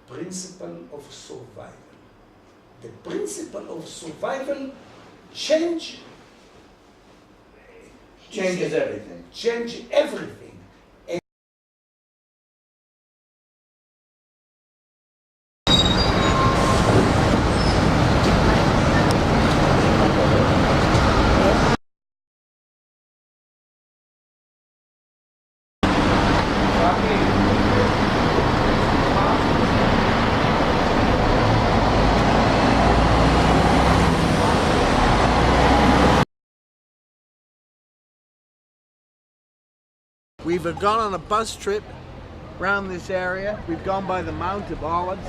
principle of survival. The principle of survival changes everything. Change everything. We've gone on a bus trip around this area. We've gone by the Mount of Olives.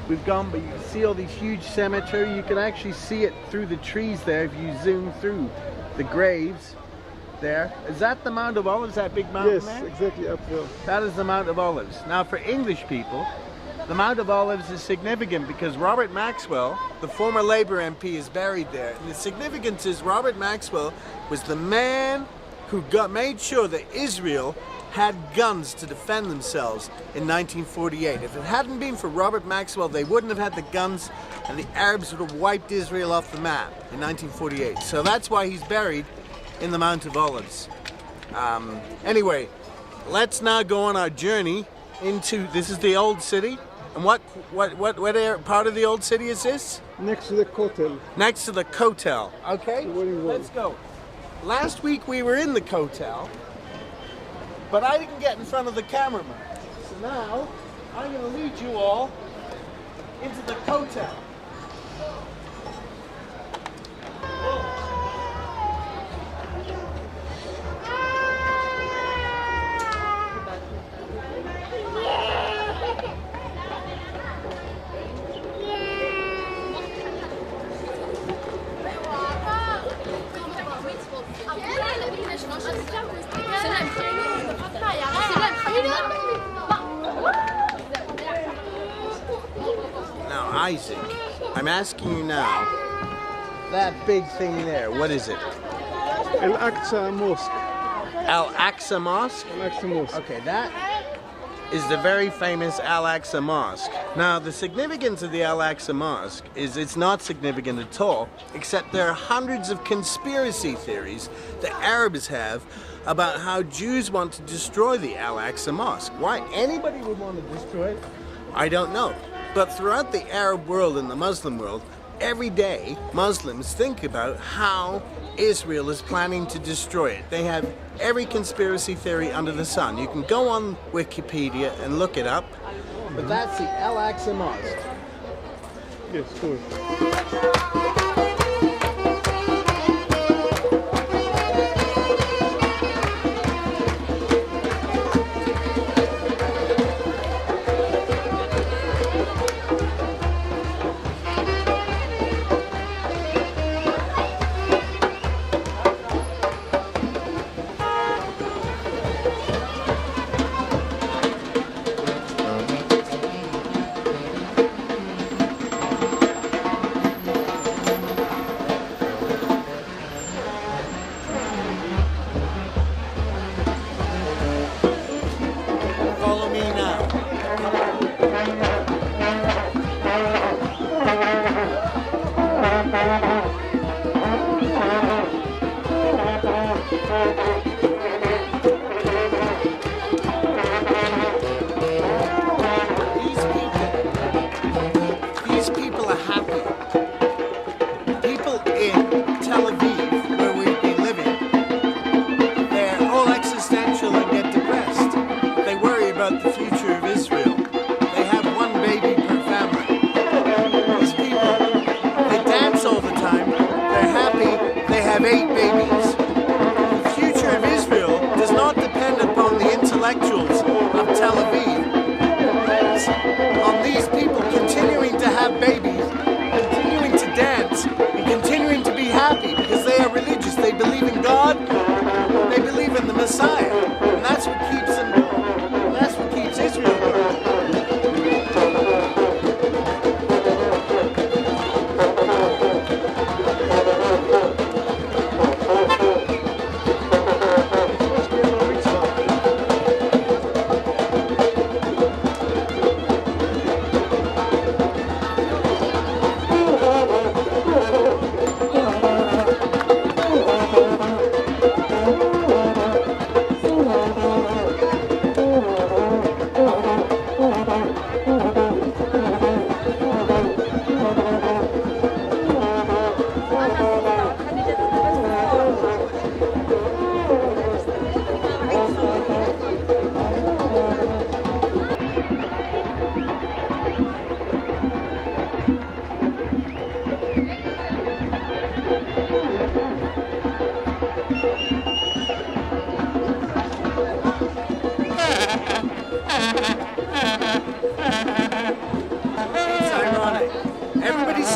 We've gone, but you can see all these huge cemetery. You can actually see it through the trees there if you zoom through the graves there. Is that the Mount of Olives, that big mountain there? Yes, exactly up there. That is the Mount of Olives. Now for English people, the Mount of Olives is significant because Robert Maxwell, the former Labour MP, is buried there. And the significance is Robert Maxwell was the man who made sure that Israel had guns to defend themselves in 1948. If it hadn't been for Robert Maxwell, they wouldn't have had the guns and the Arabs would have wiped Israel off the map in 1948. So that's why he's buried in the Mount of Olives. Anyway, let's now go on our journey into, this is the old city. And what part of the old city is this? Next to the Kotel. Next to the Kotel. Okay, let's go. Last week we were in the Kotel, but I didn't get in front of the cameraman. So now I'm going to lead you all into the Kotel. Now, Isaac, I'm asking you now, that big thing there, what is it? Al-Aqsa Mosque. Al-Aqsa Mosque? Al-Aqsa Mosque. Okay, that is the very famous Al-Aqsa Mosque. Now, the significance of the Al-Aqsa Mosque is it's not significant at all, except there are hundreds of conspiracy theories that Arabs have about how Jews want to destroy the Al-Aqsa Mosque. Why anybody would want to destroy it, I don't know. But throughout the Arab world and the Muslim world, every day Muslims think about how Israel is planning to destroy it. They have every conspiracy theory under the sun. You can go on Wikipedia and look it up. But that's the Al-Aqsa Mosque. Yes, of course.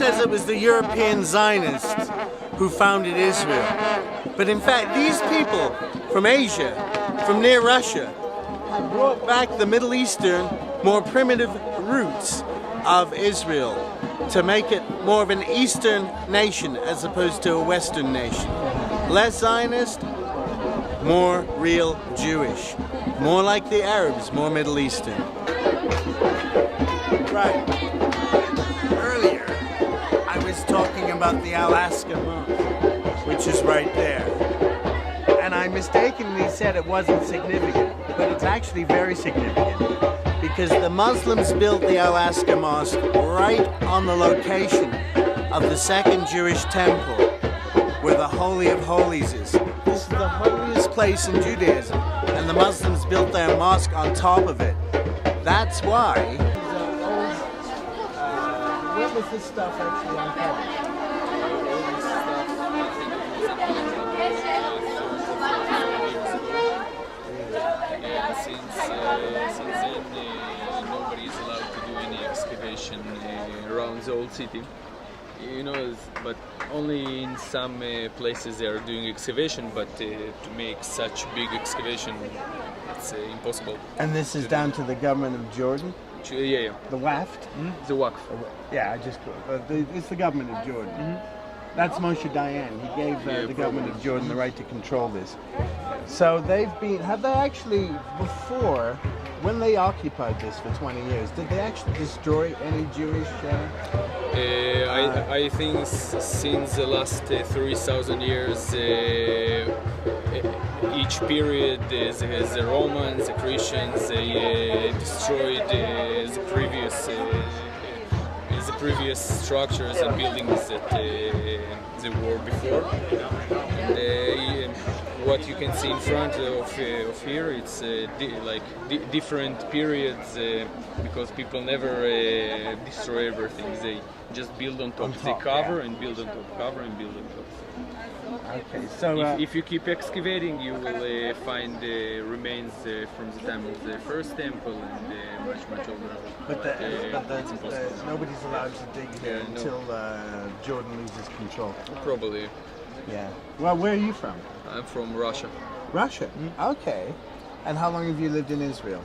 says it was the European Zionists who founded Israel. But in fact, these people from Asia, from near Russia, have brought back the Middle Eastern, more primitive roots of Israel to make it more of an Eastern nation as opposed to a Western nation. Less Zionist, more real Jewish. More like the Arabs, more Middle Eastern. Right. Earlier, I was talking about the Alaska Mosque, which is right there. And I mistakenly said it wasn't significant, but it's actually very significant because the Muslims built the Alaska Mosque right on the location of the second Jewish temple, where the Holy of Holies is. This is the holiest place in Judaism, and the Muslims built their mosque on top of it. That's why. When was this stuff actually uncovered? Since then, nobody is allowed to do any excavation around the old city. You know, but only in some places they are doing excavation, but to make such big excavation, it's impossible. And this is down to the government of Jordan? Yeah. The WAFT? Mm-hmm. The Waqf. Yeah, it's the government of Jordan. Mm-hmm. That's Moshe Dayan. He gave the government of Jordan the right to control this. So have they actually, before, when they occupied this for 20 years, did they actually destroy any Jewish? I think since the last 3,000 years, each period, the Romans, the Christians, they destroyed the previous structures and buildings that they were before. And, what you can see in front of here, it's different periods because people never destroy everything. They just build on top. They cover and build on top, cover and build on top. Okay, so if you keep excavating, you will find remains from the time of the first temple and much older. But nobody's allowed to dig here until Jordan loses control. Probably. Yeah. Well, where are you from? I'm from Russia. Russia? Mm-hmm. Okay. And how long have you lived in Israel?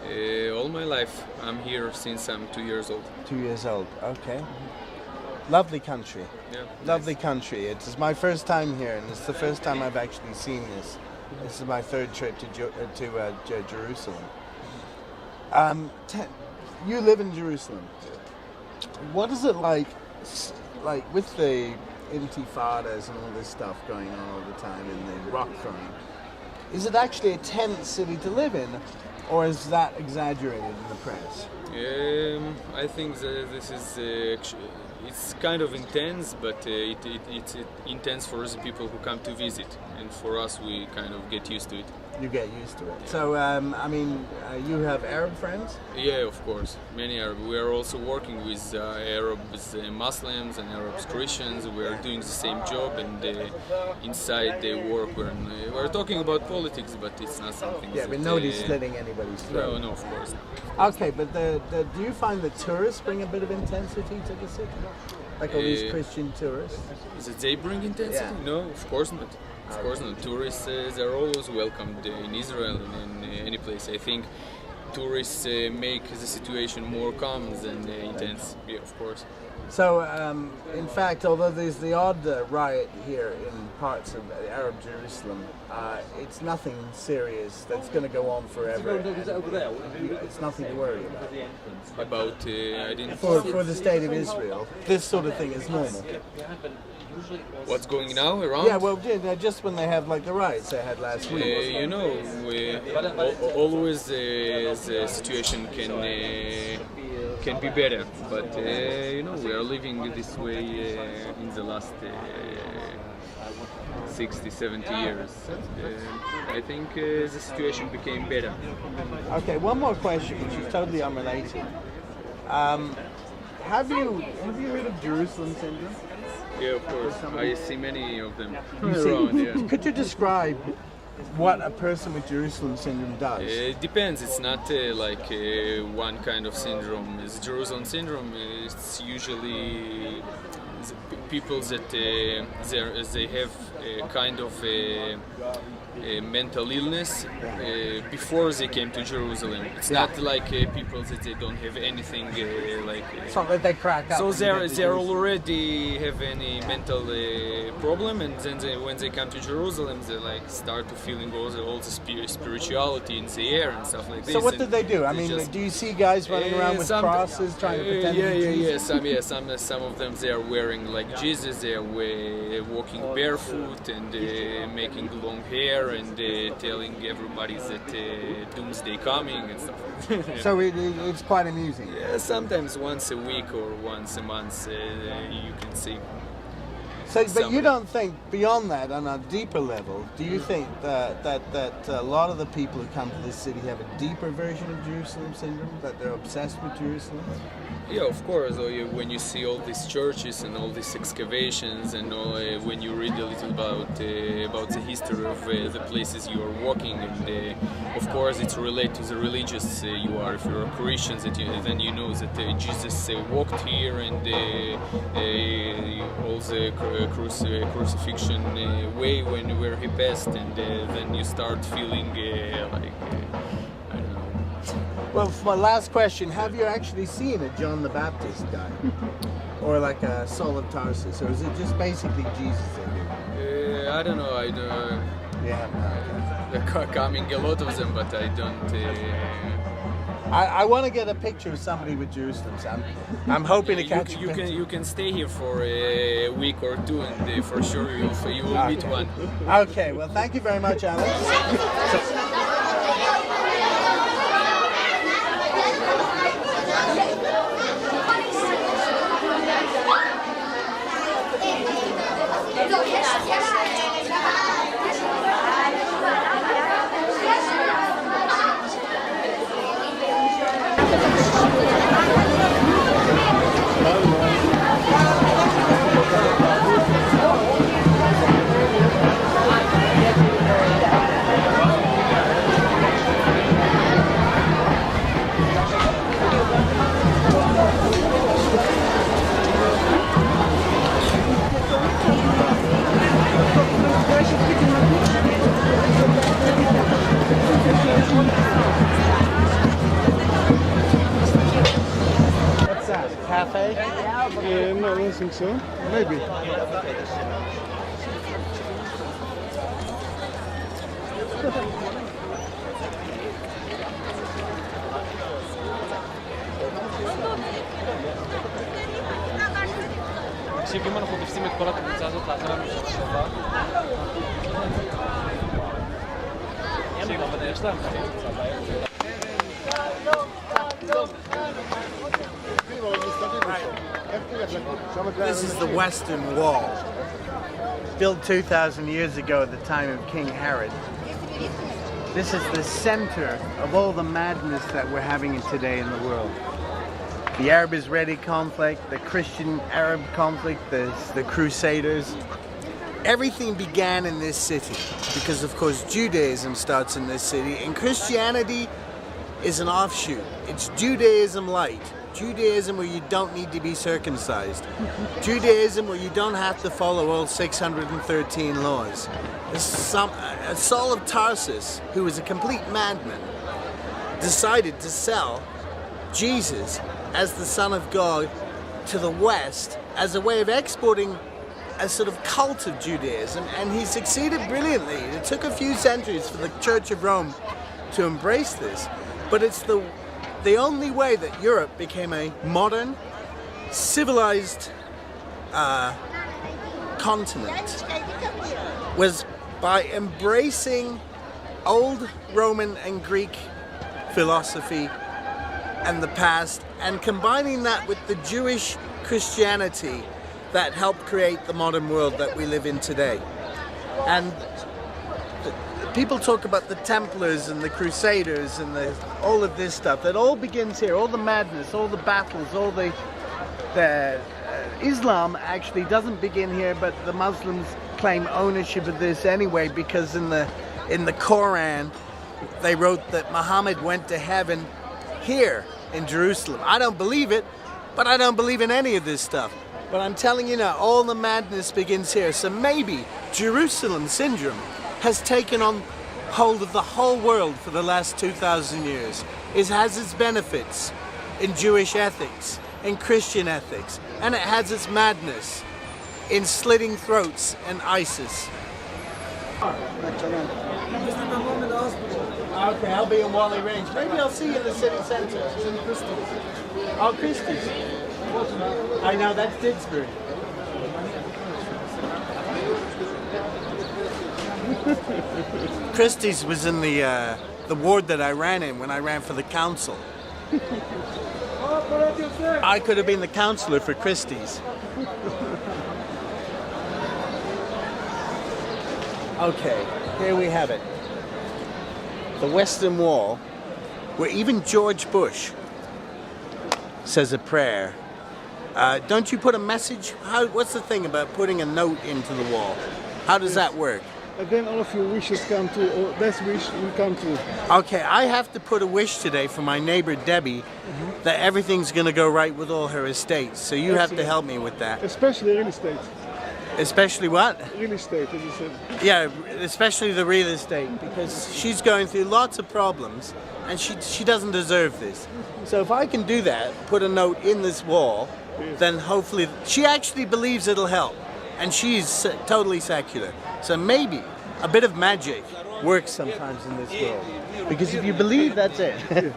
All my life. I'm here since I'm 2 years old. 2 years old. Okay. Lovely country. Yeah. Lovely country. It's my first time here, and it's the first time I've actually seen this. This is my third trip to Jerusalem. You live in Jerusalem. What is it like with the intifadas and all this stuff going on all the time in the rock throwing? Is it actually a tense city to live in, or is that exaggerated in the press? I think that this is it's kind of intense, but it's intense for the people who come to visit, and for us we kind of get used to it. You get used to it. Yeah. So, you have Arab friends? Yeah, of course, many Arab. We are also working with Arabs, Muslims, and Arabs Christians. We are doing the same job, and inside the work we're talking about politics, but it's not something. Yeah, but nobody's slitting anybody's throat. No, of course not. Okay, but do you find that tourists bring a bit of intensity to the city? Like all these Christian tourists? Is it they bring intensity? Yeah. No, of course not. Of course not. Tourists are always welcomed in Israel and in any place. I think tourists make the situation more calm than intense. Yeah, of course. So, in fact, although there's the odd riot here in parts of Arab Jerusalem, it's nothing serious that's going to go on forever. It's nothing to worry about. For the state of Israel, this sort of thing is normal. What's going now around? Yeah, well, just when they have like the riots they had last week. Always the situation can be better, but we are living this way in the last 60, 70 years. I think the situation became better. Okay, one more question, which is totally unrelated. Have you heard of Jerusalem syndrome? Yeah, of course. I see many of them around. Yeah. Could you describe what a person with Jerusalem syndrome does? It depends. It's not like one kind of syndrome. It's Jerusalem syndrome. It's usually people that they have a kind of a mental illness before they came to Jerusalem. It's not like people that they don't have anything like. It's not that they crack up. So they already have any mental problem, and then when they come to Jerusalem, they like start to feeling all the spirituality in the air and stuff like this. So what did they do? I mean, do you see guys running around with crosses trying to pretend to be Jesus? Some of them they are wearing like Jesus. They are walking barefoot and making long hair and telling everybody that doomsday coming and stuff. So it's quite amusing. Yeah, sometimes once a week or once a month you can see. So, but you don't think beyond that, on a deeper level, do you think that a lot of the people who come to this city have a deeper version of Jerusalem syndrome, that they're obsessed with Jerusalem? Yeah, of course. When you see all these churches and all these excavations, and when you read a little about the history of the places you are walking, and of course it's related to the religious you are. If you're a Christian, then you know that Jesus walked here, and all the crucifixion way where he passed, and then you start feeling like. Well, for my last question, have you actually seen a John the Baptist guy? Or like a Saul of Tarsus? Or is it just basically Jesus they do? I don't know. Yeah, There are coming a lot of them, but I don't... I want to get a picture of somebody with Jerusalem. So I'm hoping to catch you can stay here for a week or two, and for sure you will meet one. Okay, well, thank you very much, Alex. What's that? Cafe? No, I don't think so. Maybe. תקשיב, אם אנחנו תופסים את כל הקבוצה הזאת לעזור לנו שנה טובה. תקשיב, אבל יש להם This is the Western Wall, built 2,000 years ago at the time of King Herod. This is the center of all the madness that we're having today in the world. The Arab-Israeli conflict, the Christian-Arab conflict, the Crusaders. Everything began in this city because, of course, Judaism starts in this city, and Christianity is an offshoot. It's Judaism light. Judaism where you don't need to be circumcised. Judaism where you don't have to follow all 613 laws. Saul of Tarsus, who was a complete madman, decided to sell Jesus as the Son of God to the West as a way of exporting a sort of cult of Judaism, and he succeeded brilliantly. It took a few centuries for the Church of Rome to embrace this, but it's the only way that Europe became a modern, civilized continent was by embracing old Roman and Greek philosophy and the past, and combining that with the Jewish Christianity that helped create the modern world that we live in today. And people talk about the Templars and the Crusaders and all of this stuff. That all begins here, all the madness, all the battles, all the Islam actually doesn't begin here, but the Muslims claim ownership of this anyway, because in the in the Quran, they wrote that Muhammad went to heaven here in Jerusalem. I don't believe it, but I don't believe in any of this stuff. But I'm telling you now, all the madness begins here. So maybe Jerusalem syndrome has taken on hold of the whole world for the last 2,000 years. It has its benefits in Jewish ethics, in Christian ethics, and it has its madness in slitting throats and ISIS. Okay, I'll be in Wally Range. Maybe I'll see you in the city center. Oh, Christie's. I know, that's Didsbury. Christie's was in the ward that I ran in when I ran for the council. I could have been the councillor for Christie's. Okay, here we have it. The Western Wall, where even George Bush says a prayer. Don't you put a message? What's the thing about putting a note into the wall? How does that work? And then all of your wishes come true, or best wish will come true. Okay, I have to put a wish today for my neighbor Debbie that everything's going to go right with all her estates. So you have to help me with that. Especially real estate. Especially what? Real estate, as you said. Yeah, especially the real estate, because she's going through lots of problems and she doesn't deserve this. So if I can do that, put a note in this wall, then hopefully she actually believes it'll help. And she's totally secular. So maybe a bit of magic works sometimes in this world. Because if you believe, that's it.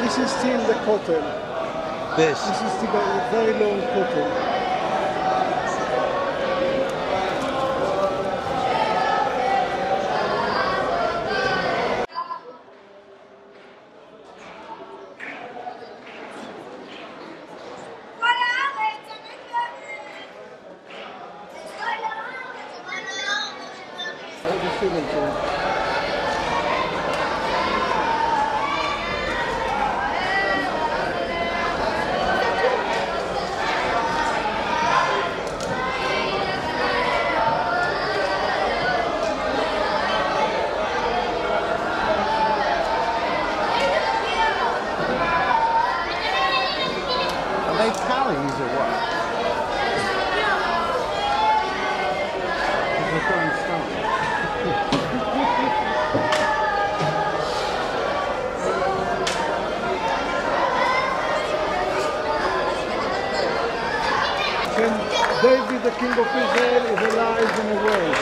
This is still the Kotel. This. This is still a very long Kotel. Are they tallies or what? They're throwing stones. And David, the king of Israel, is alive and awake.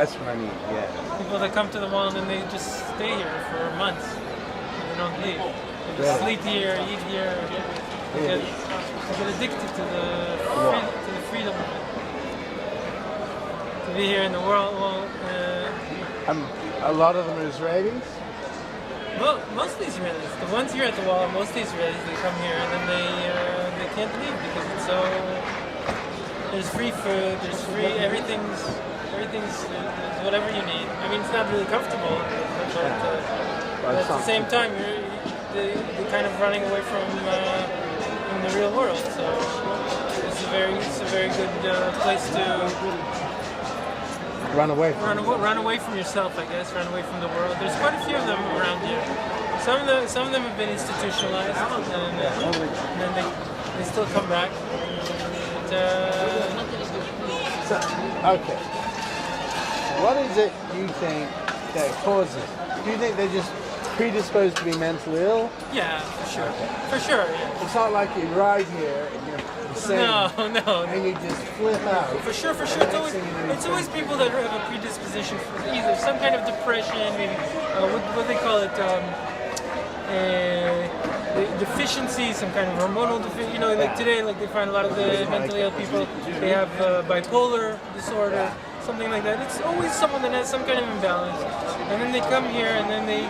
That's what I mean. Yeah. People that come to the wall and then they just stay here for months. They don't leave. They just Really? sleep here, eat here. They get addicted to the freedom of it. To be here in the world. Well, A lot of them are Israelis. well, mostly Israelis. The ones here at the wall, mostly Israelis. They come here and then they can't leave because it's so. There's free food. There's free everything's there's whatever you need. I mean, it's not really comfortable, but at the same time, they're kind of running away from the real world. So it's a very good place to Run away. run away from yourself, I guess. Run away from the world. There's quite a few of them around here. Some of them have been institutionalized, and then they still come back. So, okay. What is it you think that causes? Do you think they're just predisposed to be mentally ill? Yeah, for sure. For sure, yeah. It's not like you ride here and you're insane. No. And you just flip out. For sure. It's always people that have a predisposition for either some kind of depression, maybe what they call it, deficiency, some kind of hormonal deficiency. You know, like today, like they find a lot of the mentally ill people, they have bipolar disorder, something like that. It's always someone that has some kind of imbalance, and then they come here and then they,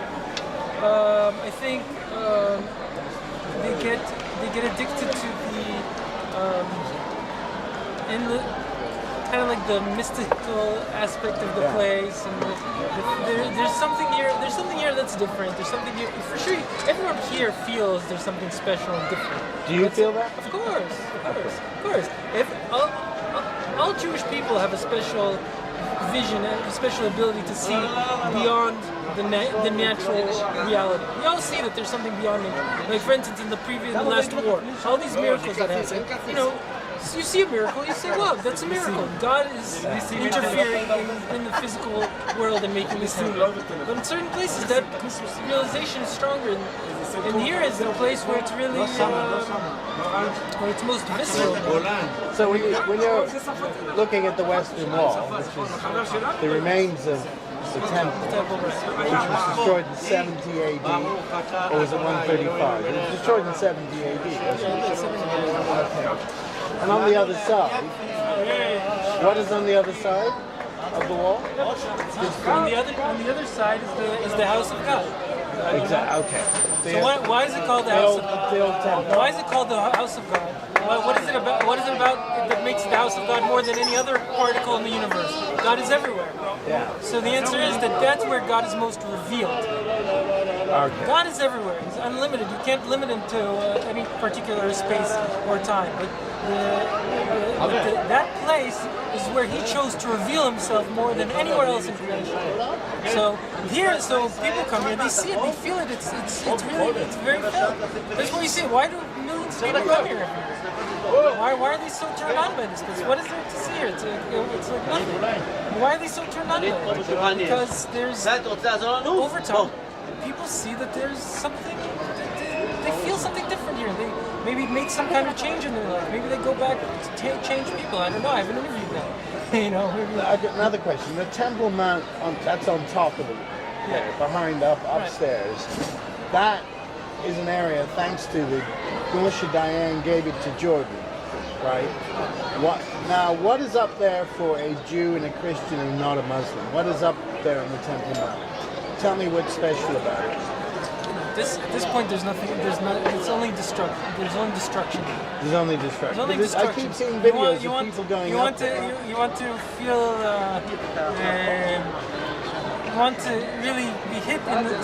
I think, they get addicted to the kind of like the mystical aspect of the place, and there's something here. There's something here that's different. There's something here for sure. Everyone here feels there's something special and different. Do you feel that? Of course. If all Jewish people have a special vision and a special ability to see beyond the natural reality. We all see that there's something beyond nature. Like for instance, in the last war, all these miracles that happen. You know, you see a miracle, you say, "Wow, that's a miracle." God is interfering in the physical world and making this happen. But in certain places, that realization is stronger. And here is the place where it's really, where it's most visceral. So when you're looking at the Western Wall, which is the remains of the temple, which was destroyed in 70 AD, or was it 135? It was destroyed in 70 AD, wasn't it? Okay. And on the other side, what is on the other side of the wall? On the other side is the house of God. Exactly. Okay. So why is it called the house of God? Why is it called the house of God? What is it about? What is it about that makes the house of God more than any other particle in the universe? God is everywhere. Yeah. So the answer is that that's where God is most revealed. Okay. God is everywhere. He's unlimited. You can't limit him to any particular space or time. But that place is where he chose to reveal himself more than anywhere else in creation. So here, so people come here, they see it, they feel it. It's very felt. That's what you see. Why do millions of people come here? Why are they so turned on by this place? What is there to see here? It's like nothing. Why are they so turned on by it? Because there's over time, people see that there's something. They feel something different here. They maybe make some kind of change in their life. Maybe they go back to change people. I don't know. I haven't interviewed them. You know. Maybe. I got another question. The Temple Mount, that's on top of it, behind upstairs. That is an area, thanks to the Moshe Dayan gave it to Jordan, right? What is up there for a Jew and a Christian and not a Muslim? What is up there on the Temple Mount? Tell me what's special about it. At this point, there's nothing. It's only destruction. There's only destruction. There's only destruction. There's only destruction. I keep seeing videos you want, of people going you up want to, there. you want to feel. You want to really be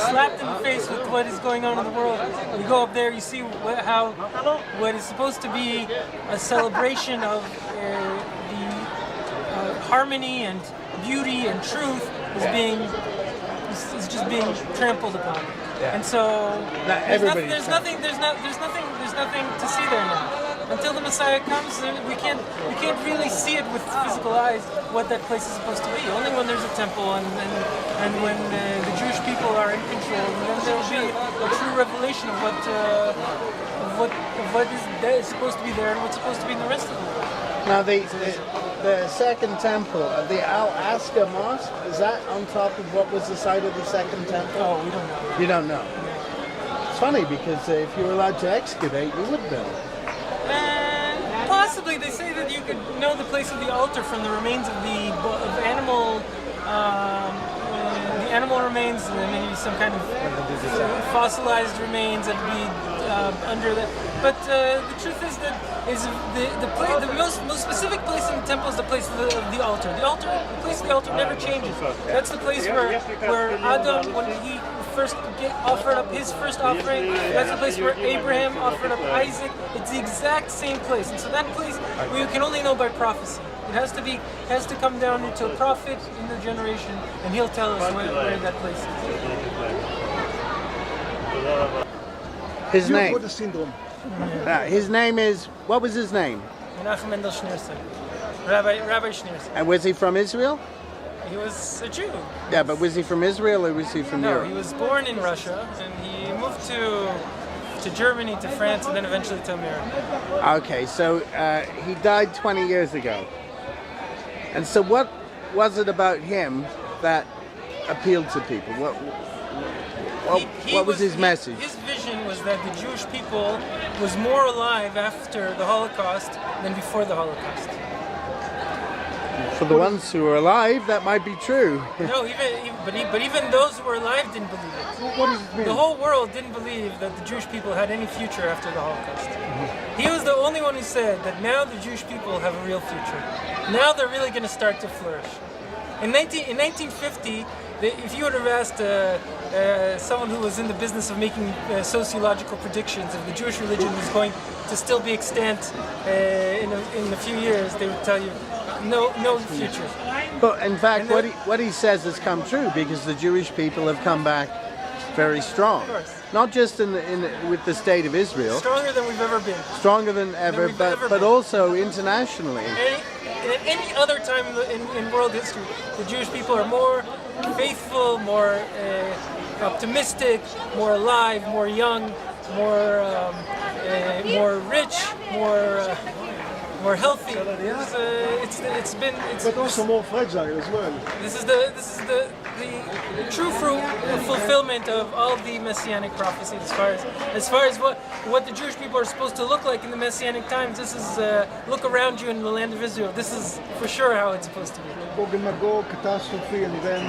slapped in the face with what is going on in the world. You go up there, you see what is supposed to be a celebration of the harmony and beauty and truth is just being trampled upon. Yeah. And so there's nothing to see there now. Until the Messiah comes, we can't really see it with physical eyes what that place is supposed to be. Only when there's a temple and when the Jewish people are in control, then there will be a true revelation of that is supposed to be there and what's supposed to be in the rest of the world. Now the second temple, the Al-Aqsa Mosque, is that on top of what was the site of the second temple? Oh, we don't know. You don't know. It's funny because if you were allowed to excavate, you would know. Possibly, they say that you could know the place of the altar from the remains of the animal remains, and then maybe some kind of fossilized remains that would be under that. But the truth is that the most specific place in the temple is the place of the altar. The place of the altar never changes. That's the place where Adam, when he first offered up his first offering, that's the place where Abraham offered up Isaac. It's the exact same place, and so that place we can only know by prophecy. It has to come down into a prophet in the generation, and he'll tell us where that place is. His name. What the syndrome? His name is. What was his name? Menachem Mendel Schneerson, Rabbi Schneerson. And was he from Israel? He was a Jew. Yeah, but was he from Israel or was he from No, Europe? he was born in Russia, and he moved to Germany, to France, and then eventually to America. Okay, so he died 20 years ago. And so what was it about him that appealed to people? What was his message? His vision was that the Jewish people was more alive after the Holocaust than before the Holocaust. For the ones who are alive, that might be true. No, but even those who were alive didn't believe it. What does it mean? The whole world didn't believe that the Jewish people had any future after the Holocaust. He was the only one who said that now the Jewish people have a real future. Now they're really going to start to flourish. In 1950, if you would have asked someone who was in the business of making sociological predictions if the Jewish religion was going to still be extant in a few years, they would tell you no future. But in fact, what he says has come true because the Jewish people have come back very strong. Of course. Not just with the state of Israel, Stronger than we've ever been. stronger than ever, we've ever but been. also internationally. At any other time in world history, the Jewish people are more faithful, more optimistic, more alive, more young, more rich, more healthy. But also more fragile as well. This is the true fulfillment of all the messianic prophecies as far as what the Jewish people are supposed to look like in the messianic times. This is look around you in the land of Israel. This is for sure how it's supposed to be. Gog and Magog, catastrophe, and then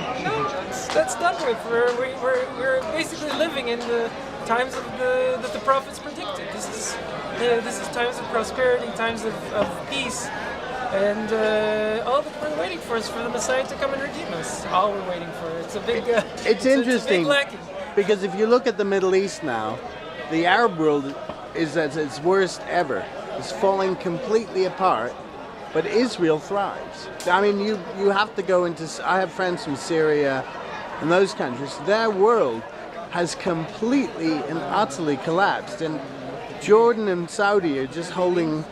That's done with. We're basically living in the times that the prophets predicted. This is times of prosperity, times of peace, and all that we're waiting for is for the Messiah to come and redeem us. All we're waiting for. It's a big. It's interesting It's a big lacking. because if you look at the Middle East now, the Arab world is at its worst ever. It's falling completely apart, but Israel thrives. I mean, you have to go into. I have friends from Syria and those countries. Their world has completely and utterly collapsed, and Jordan and Saudi are just holding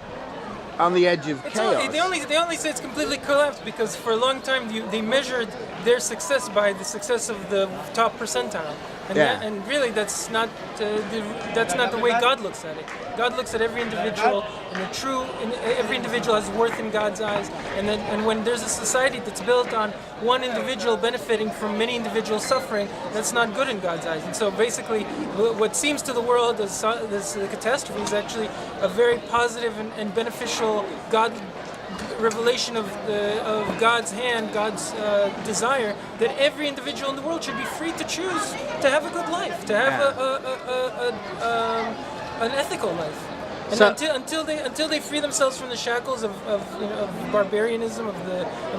on the edge of chaos. They only say it's completely collapsed because for a long time they measured their success by the success of the top percentile, and, and really that's not the way God looks at it. God looks at every individual, and every individual has worth in God's eyes. And when there's a society that's built on one individual benefiting from many individuals suffering, that's not good in God's eyes. And so basically, what seems to the world as this catastrophe is actually a very positive and beneficial revelation of God's hand, God's desire that every individual in the world should be free to choose to have a good life, to have an ethical life. And So- until they free themselves from the shackles of barbarianism of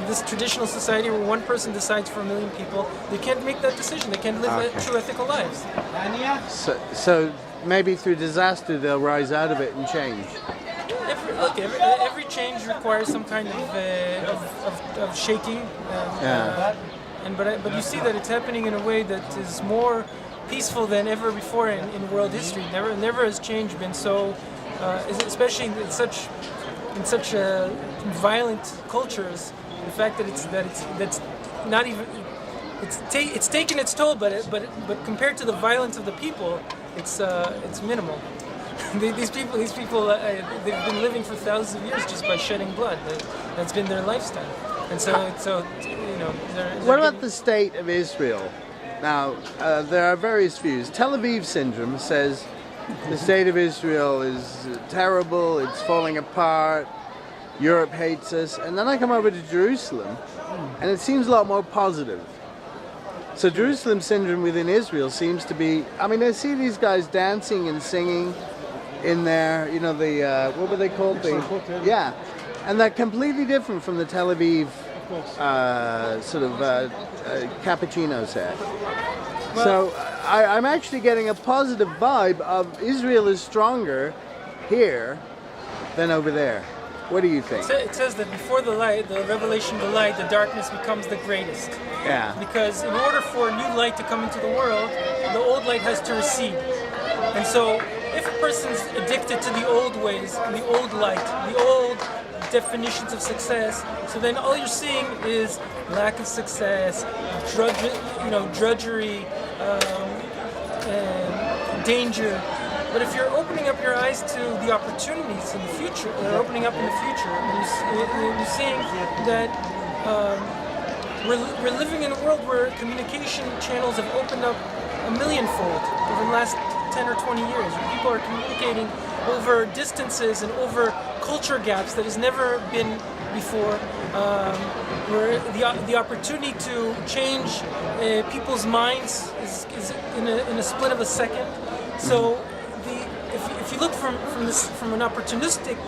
this traditional society where one person decides for a million people, they can't make that decision. They can't live true ethical lives. So maybe through disaster they'll rise out of it and change. Every change requires some kind of shaking. But you see that it's happening in a way that is more peaceful than ever before in world history. Never has change been so, especially in such violent cultures. The fact that that's not even it's taken its toll, but compared to the violence of the people, it's minimal. These people, they've been living for thousands of years just by shedding blood. That's been their lifestyle. And so you know. What about the state of Israel? Now, there are various views. Tel Aviv syndrome says the state of Israel is terrible, it's falling apart, Europe hates us. And then I come over to Jerusalem, and it seems a lot more positive. So Jerusalem syndrome within Israel seems to be, I mean, I see these guys dancing and singing in there, you know, the, what were they called? Kotel. Yeah. And they're completely different from the Tel Aviv cappuccino set. So I'm actually getting a positive vibe of Israel is stronger here than over there. What do you think? It says that before the light, the revelation of the light, the darkness becomes the greatest. Yeah. Because in order for new light to come into the world, the old light has to recede. And so if a person's addicted to the old ways, the old light, the old definitions of success, so then all you're seeing is lack of success, drudgery, and danger. But if you're opening up your eyes to the opportunities in the future, that are opening up in the future, and you're seeing that we're living in a world where communication channels have opened up a millionfold over the last 10 or 20 years. Where people are communicating over distances and over culture gaps that has never been before. Where the opportunity to change people's minds is in a split of a second. So if you look from an opportunistic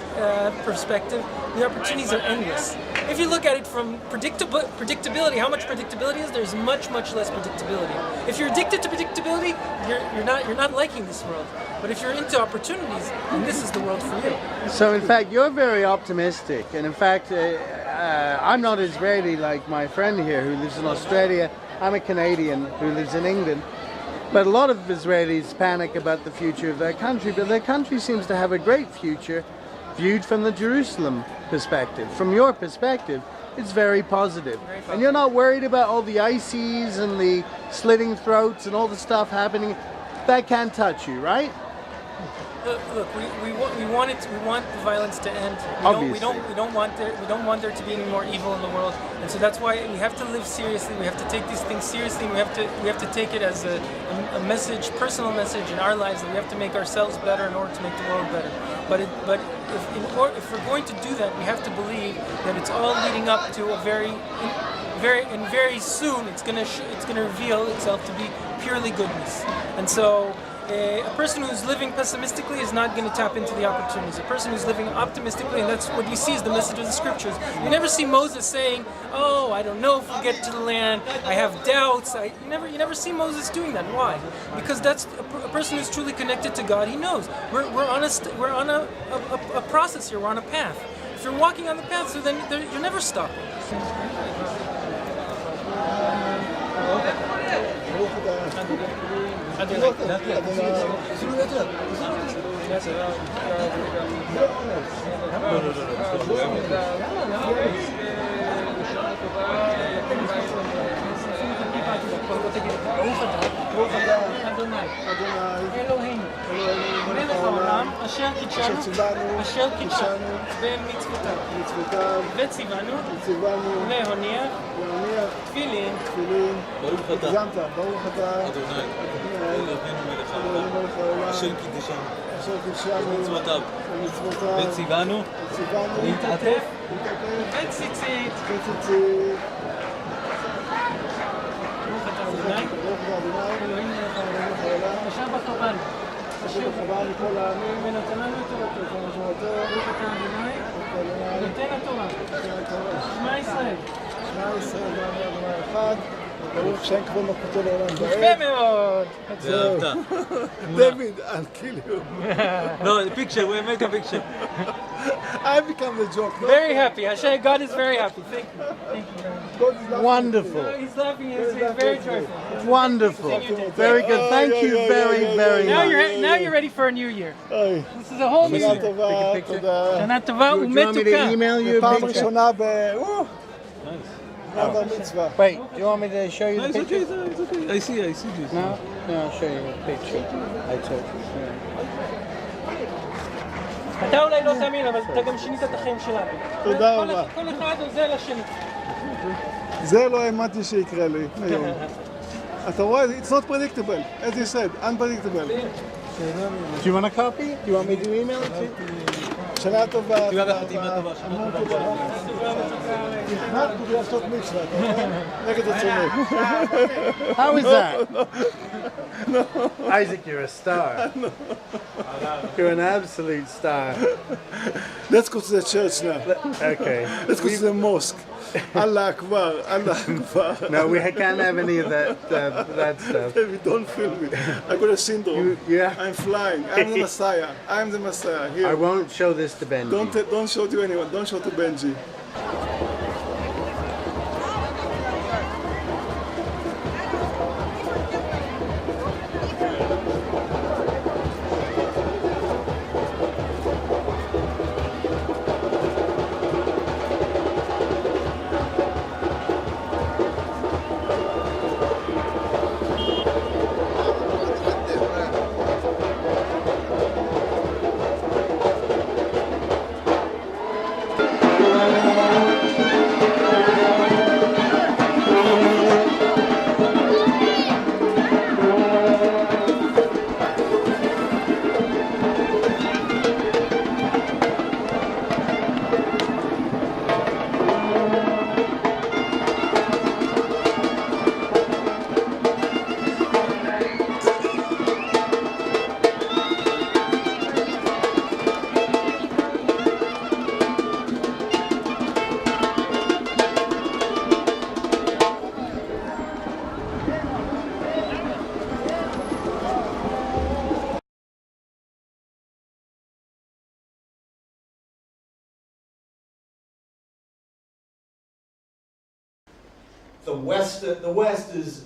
perspective, the opportunities are endless. If you look at it from predictability, how much predictability is there? There's much less predictability. If you're addicted to predictability, you're not liking this world. But if you're into opportunities, then this is the world for you. So in fact, you're very optimistic, and in fact, I'm not Israeli like my friend here who lives in Australia. I'm a Canadian who lives in England. But a lot of Israelis panic about the future of their country, but their country seems to have a great future viewed from the Jerusalem perspective. From your perspective, it's very positive. And you're not worried about all the ICs and the slitting throats and all the stuff happening. That can't touch you, right? Look, we want the violence to end. We don't want there to be any more evil in the world, and so that's why we have to live seriously. We have to take these things seriously. We have to take it as a message, personal message in our lives that we have to make ourselves better in order to make the world better. But if we're going to do that, we have to believe that it's all leading up to a very soon it's gonna reveal itself to be purely goodness, and so. A person who's living pessimistically is not going to tap into the opportunities. A person who's living optimistically, and that's what we see is the message of the scriptures. You never see Moses saying, "Oh, I don't know if we'll get to the land. I have doubts." You never see Moses doing that. Why? Because that's a person who's truly connected to God. He knows we're on a process here. We're on a path. If you're walking on the path, so then you're never stopping. ברוך אתה אדוני אדוני אלוהינו מלך העולם אשר קידשנו במצוותיו וציוונו להניח תפילין הגזמת ברוך אתה אדוני אלוהינו מלך העולם אשר קידשנו במצוותיו וציוונו להתעטף בציצית ברוך אתה אדוני אלוהינו מלך העולם אשר בחרנו חבל לכל העמים ונתן לנו את תורתו ברוך אתה אדוני נותן התורה שמע ישראל אדוני אחד ברוך שם כבוד מלכותו לעולם יפה מאוד David, I'll kill you. No, the picture, we make a picture. I become the joke. Very happy. Hashem, God is very happy. Thank you. Wonderful. He's laughing. He's very joyful. Wonderful. Very good. Thank you very much. Now you're ready for a new year. This is a whole new שנה year. טובה, תודה. שנה טובה Do you want me to ומתוקה. email you a פעם picture? ראשונה בר מצווה. Wait, do you want me to show you No, the it's okay, picture? it's okay. I see this. No? No, I'll show you a picture. I took. אתה אולי לא תאמין, אבל אתה גם שינית את החיים שלנו. תודה רבה. כל אחד עוזר לשני. זה לא האמנתי שיקרה לי היום. אתה רואה, it's not predictable, as you said, unpredictable. Do you want a copy? Do you want me to email it to you? שנה טובה. תודה וחתימה טובה. שנה טובה. נכנסנו לעשות מצווה, אתה רואה? נגד הצומק. How is that? Isaac, you're a star. You're an absolute star. Let's go to the church now. Okay. Let's go to the mosque. Allah Akbar, Allah Akbar. No, we can't have any of that stuff. Baby, don't film me. I got a syndrome. Yeah. I'm flying. I'm the Messiah. I'm the Messiah. Here. I won't show this to Benji. Don't show to anyone. Don't show to Benji. The West is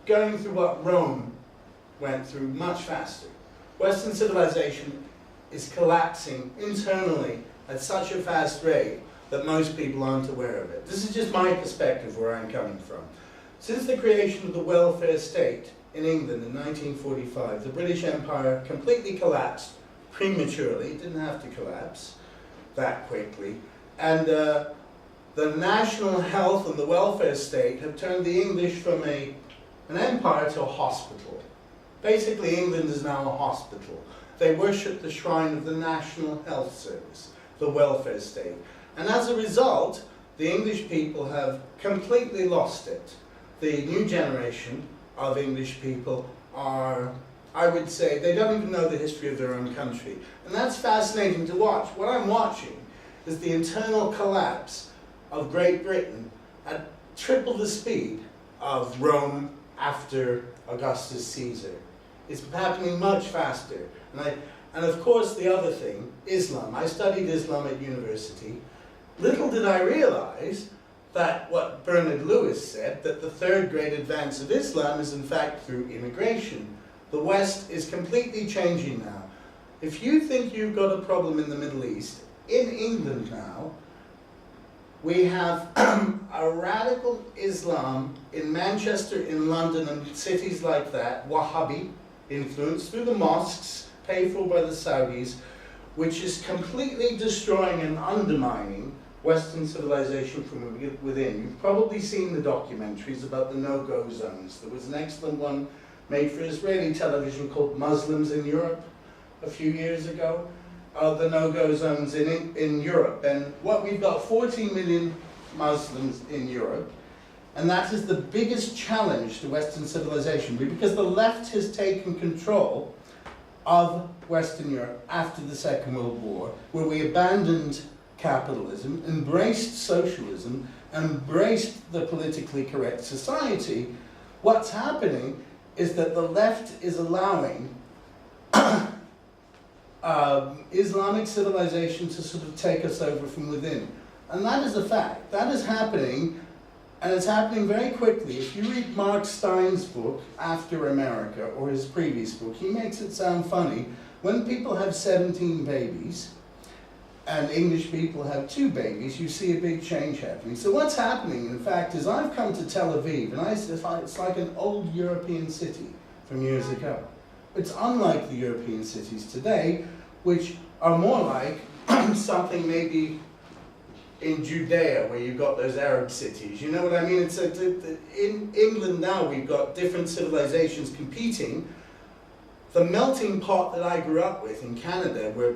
going through what Rome went through much faster. Western civilization is collapsing internally at such a fast rate that most people aren't aware of it. This is just my perspective where I'm coming from. Since the creation of the welfare state in England in 1945, the British Empire completely collapsed prematurely. It didn't have to collapse that quickly. And the national health and the welfare state have turned the English from an empire to a hospital. Basically, England is now a hospital. They worship the shrine of the National Health Service, the welfare state. And as a result, the English people have completely lost it. The new generation of English people are, I would say, they don't even know the history of their own country. And that's fascinating to watch. What I'm watching is the internal collapse of Great Britain at triple the speed of Rome after Augustus Caesar. It's happening much faster. And of course the other thing, Islam. I studied Islam at university. Little did I realize that what Bernard Lewis said, that the third great advance of Islam is in fact through immigration. The West is completely changing now. If you think you've got a problem in the Middle East, in England now, we have a radical Islam in Manchester, in London, and cities like that, Wahhabi influence through the mosques, paid for by the Saudis, which is completely destroying and undermining Western civilization from within. You've probably seen the documentaries about the no-go zones. There was an excellent one made for Israeli television called Muslims in Europe a few years ago. The no-go zones in Europe. And what we've got 14 million Muslims in Europe, and that is the biggest challenge to Western civilization, because the left has taken control of Western Europe after the Second World War, where we abandoned capitalism, embraced socialism, embraced the politically correct society. What's happening is that the left is allowing Islamic civilization to sort of take us over from within. And that is a fact. That is happening, and it's happening very quickly. If you read Mark Stein's book, After America, or his previous book, he makes it sound funny. When people have 17 babies, and English people have 2 babies, you see a big change happening. So what's happening, in fact, is I've come to Tel Aviv, and it's like an old European city from years ago. It's unlike the European cities today, which are more like something maybe in Judea, where you've got those Arab cities. You know what I mean? It's in England now, we've got different civilizations competing. The melting pot that I grew up with in Canada, where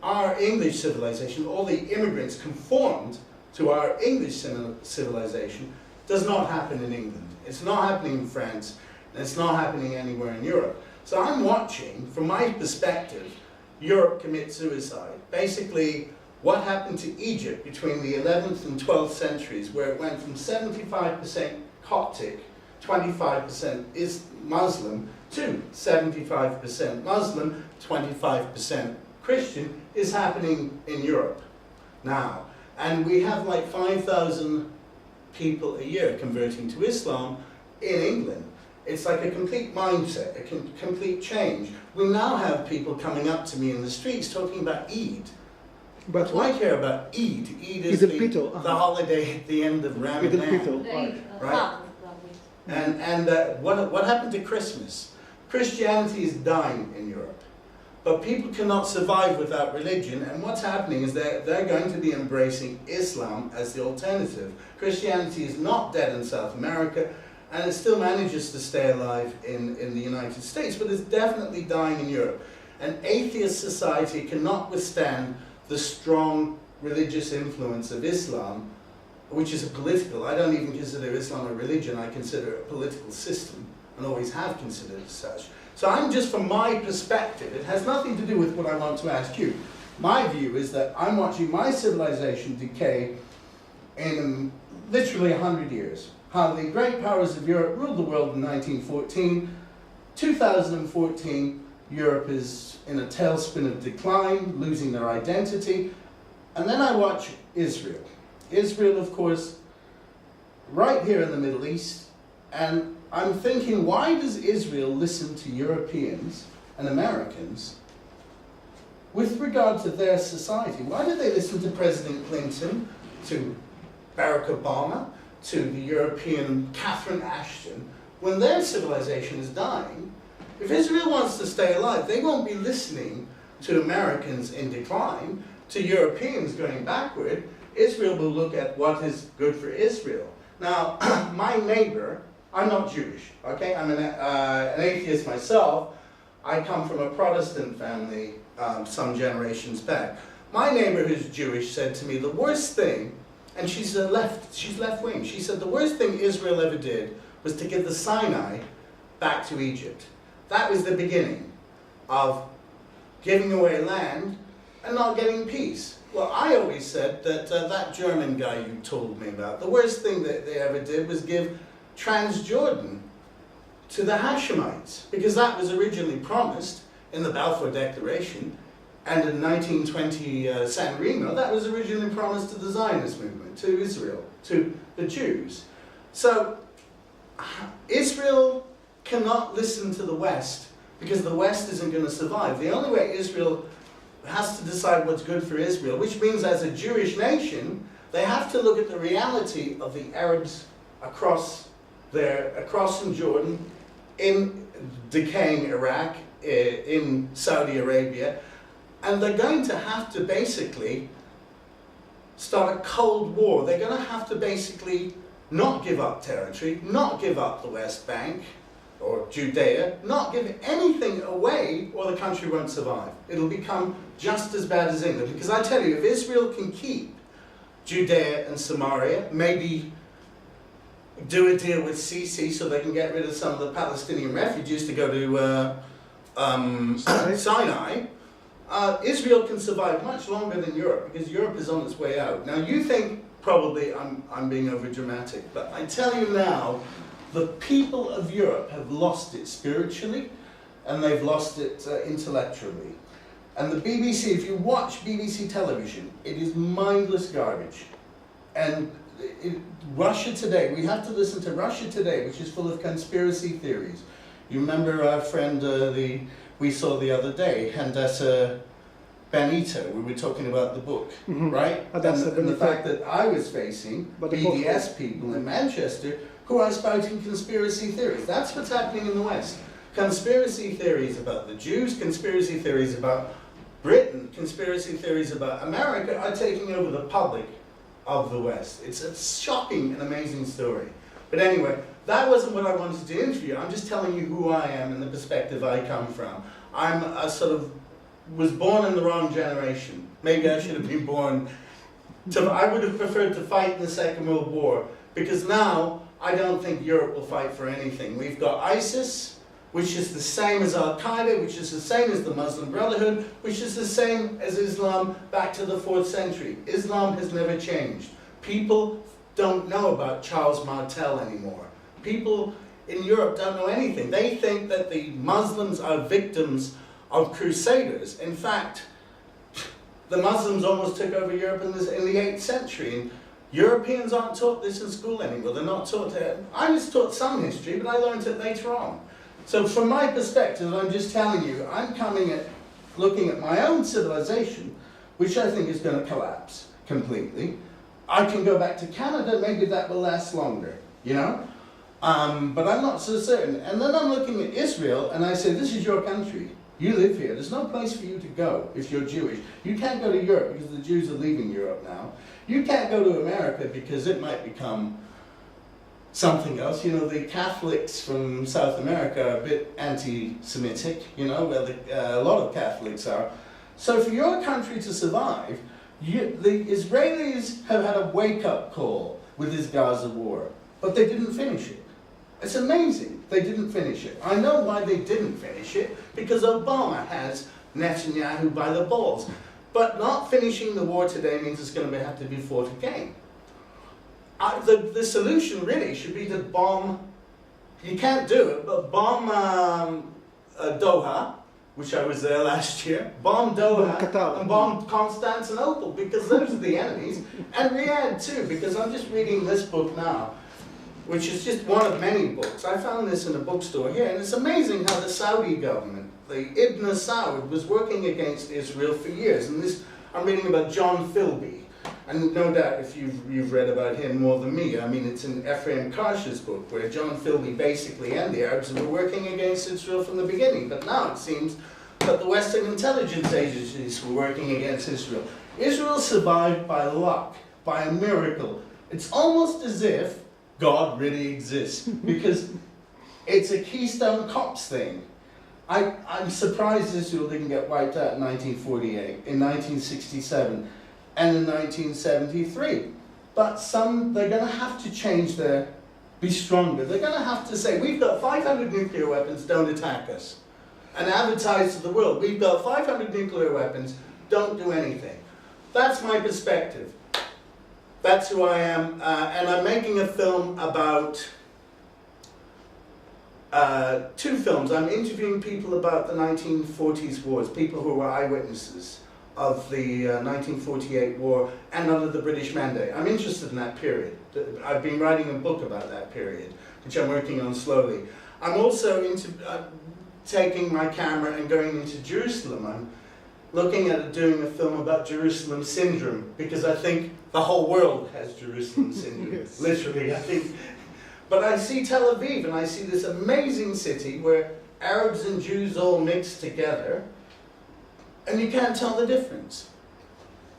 our English civilization, all the immigrants conformed to our English civilization, does not happen in England. It's not happening in France, and it's not happening anywhere in Europe. So I'm watching, from my perspective, Europe commit suicide. Basically, what happened to Egypt between the 11th and 12th centuries, where it went from 75% Coptic, 25% is Muslim, to 75% Muslim, 25% Christian, is happening in Europe now. And we have like 5,000 people a year converting to Islam in England. It's like a complete mindset, a complete change. We now have people coming up to me in the streets talking about Eid. But I care about Eid. Eid is the holiday at the end of Ramadan. Right? And what happened to Christmas? Christianity is dying in Europe. But people cannot survive without religion, and what's happening is they're going to be embracing Islam as the alternative. Christianity is not dead in South America, and it still manages to stay alive in the United States, but it's definitely dying in Europe. An atheist society cannot withstand the strong religious influence of Islam, which is a political. I don't even consider Islam a religion, I consider it a political system, and always have considered it as such. So I'm just, from my perspective, it has nothing to do with what I want to ask you. My view is that I'm watching my civilization decay in literally 100 years. How the great powers of Europe ruled the world in 1914. 2014, Europe is in a tailspin of decline, losing their identity. And then I watch Israel. Israel, of course, right here in the Middle East, and I'm thinking, why does Israel listen to Europeans and Americans with regard to their society? Why do they listen to President Clinton, to Barack Obama, to the European Catherine Ashton, when their civilization is dying? If Israel wants to stay alive, they won't be listening to Americans in decline, to Europeans going backward. Israel will look at what is good for Israel. Now, my neighbor, I'm not Jewish, okay? I'm an atheist myself. I come from a Protestant family some generations back. My neighbor who's Jewish said to me, the worst thing, and she's left-wing, she said the worst thing Israel ever did was to give the Sinai back to Egypt. That was the beginning of giving away land and not getting peace. Well, I always said that that German guy you told me about, the worst thing that they ever did was give Transjordan to the Hashemites, because that was originally promised in the Balfour Declaration, and in 1920 San Remo, that was originally promised to the Zionist movement, to Israel, to the Jews. So Israel cannot listen to the West, because the West isn't going to survive. The only way Israel has to decide what's good for Israel, which means as a Jewish nation, they have to look at the reality of the Arabs across in Jordan, in decaying Iraq, in Saudi Arabia, and they're going to have to basically start a Cold War. They're going to have to basically not give up territory, not give up the West Bank or Judea, not give anything away, or the country won't survive. It'll become just as bad as England. Because I tell you, if Israel can keep Judea and Samaria, maybe do a deal with Sisi so they can get rid of some of the Palestinian refugees to go to Sinai, Israel can survive much longer than Europe, because Europe is on its way out. Now you think probably I'm being over dramatic, but I tell you now, the people of Europe have lost it spiritually, and they've lost it intellectually. And the BBC, if you watch BBC television, it is mindless garbage. And Russia Today, we have to listen to Russia Today, which is full of conspiracy theories. You remember our friend we saw the other day, Handessa Benito, we were talking about the book, right? And the fact that I was facing BDS people in Manchester who are spouting conspiracy theories. That's what's happening in the West. Conspiracy theories about the Jews, conspiracy theories about Britain, conspiracy theories about America are taking over the public of the West. It's a shocking and amazing story. But anyway, that wasn't what I wanted to interview. I'm just telling you who I am and the perspective I come from. I'm a sort of, was born in the wrong generation. Maybe I should have been born I would have preferred to fight in the Second World War, because now I don't think Europe will fight for anything. We've got ISIS, which is the same as Al-Qaeda, which is the same as the Muslim Brotherhood, which is the same as Islam back to the 4th century. Islam has never changed. People don't know about Charles Martel anymore. People in Europe don't know anything. They think that the Muslims are victims of crusaders. In fact, the Muslims almost took over Europe in the 8th century. And Europeans aren't taught this in school anymore. They're not taught it. I was taught some history, but I learned it later on. So from my perspective, I'm just telling you, I'm looking at my own civilization, which I think is going to collapse completely. I can go back to Canada, maybe that will last longer, you know? But I'm not so certain. And then I'm looking at Israel, and I say, this is your country. You live here. There's no place for you to go if you're Jewish. You can't go to Europe because the Jews are leaving Europe now. You can't go to America because it might become something else. You know, the Catholics from South America are a bit anti-Semitic, you know, well, a lot of Catholics are. So for your country to survive, the Israelis have had a wake-up call with this Gaza war, but they didn't finish it. It's amazing they didn't finish it. I know why they didn't finish it, because Obama has Netanyahu by the balls. But not finishing the war today means it's going to have to be fought again. The solution really should be to bomb, you can't do it, but bomb Doha, which I was there last year, bomb Doha and bomb Constantinople, because those are the enemies, and Riyadh too, because I'm just reading this book now, which is just one of many books. I found this in a bookstore here, and it's amazing how the Saudi government, the Ibn Saud, was working against Israel for years. And this, I'm reading about John Philby, and no doubt if you've read about him more than me, I mean it's in Ephraim Karsh's book, where John Philby basically and the Arabs were working against Israel from the beginning. But now it seems that the Western intelligence agencies were working against Israel. Israel survived by luck, by a miracle. It's almost as if God really exists, because it's a Keystone Cops thing. I'm surprised Israel didn't get wiped out in 1948, in 1967, and in 1973. But they're going to have to change be stronger. They're going to have to say, we've got 500 nuclear weapons, don't attack us. And advertise to the world, we've got 500 nuclear weapons, don't do anything. That's my perspective. That's who I am, and I'm making a film about, 2 films. I'm interviewing people about the 1940s wars, people who were eyewitnesses of the 1948 war and under the British Mandate. I'm interested in that period. I've been writing a book about that period, which I'm working on slowly. I'm also taking my camera and going into Jerusalem. I'm looking at doing a film about Jerusalem syndrome, because I think the whole world has Jerusalem syndrome, yes. Literally, I think. But I see Tel Aviv, and I see this amazing city where Arabs and Jews all mix together, and you can't tell the difference.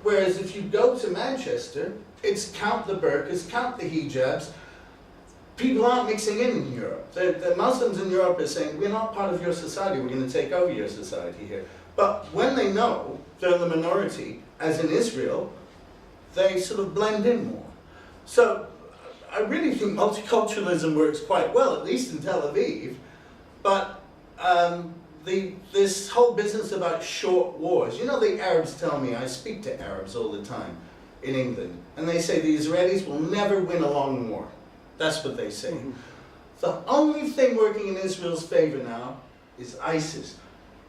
Whereas if you go to Manchester, it's count the burqas, count the hijabs. People aren't mixing in Europe. The Muslims in Europe are saying, we're not part of your society, we're going to take over your society here. But when they know they're the minority, as in Israel, they sort of blend in more. So I really think multiculturalism works quite well, at least in Tel Aviv. But this whole business about short wars, you know, the Arabs tell me, I speak to Arabs all the time in England, and they say the Israelis will never win a long war. That's what they say. Mm-hmm. The only thing working in Israel's favor now is ISIS.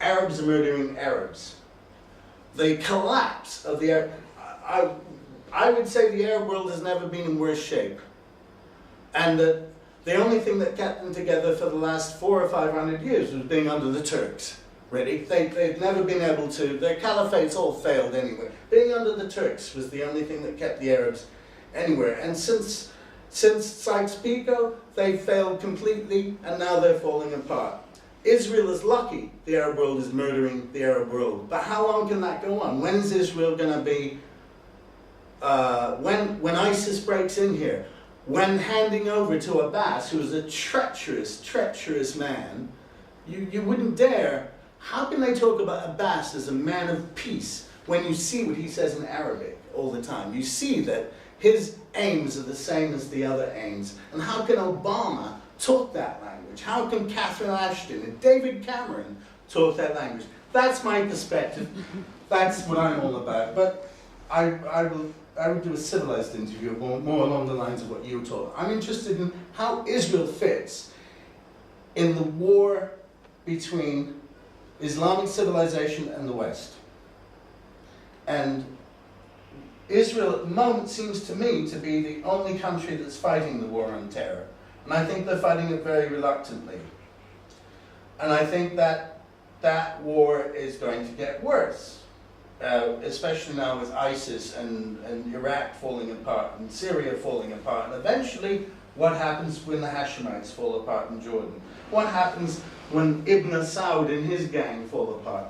Arabs are murdering Arabs. The collapse of the I would say the Arab world has never been in worse shape. And the only thing that kept them together for the last 400 or 500 years was being under the Turks. Ready? They've never been able to, their caliphates all failed anyway. Being under the Turks was the only thing that kept the Arabs anywhere. And since Sykes-Picot, they failed completely, and now they're falling apart. Israel is lucky the Arab world is murdering the Arab world. But how long can that go on? When is Israel going to be, when ISIS breaks in here, when handing over to Abbas, who is a treacherous man, you wouldn't dare. How can they talk about Abbas as a man of peace when you see what he says in Arabic all the time? You see that his aims are the same as the other aims. And how can Obama talk that language? How can Catherine Ashton and David Cameron talk that language? That's my perspective. That's what I'm all about. But I would do a civilized interview more along the lines of what you were talking. I'm interested in how Israel fits in the war between Islamic civilization and the West. And Israel at the moment seems to me to be the only country that's fighting the war on terror. And I think they're fighting it very reluctantly. And I think that that war is going to get worse, especially now with ISIS and Iraq falling apart and Syria falling apart. And eventually, what happens when the Hashemites fall apart in Jordan? What happens when Ibn Saud and his gang fall apart?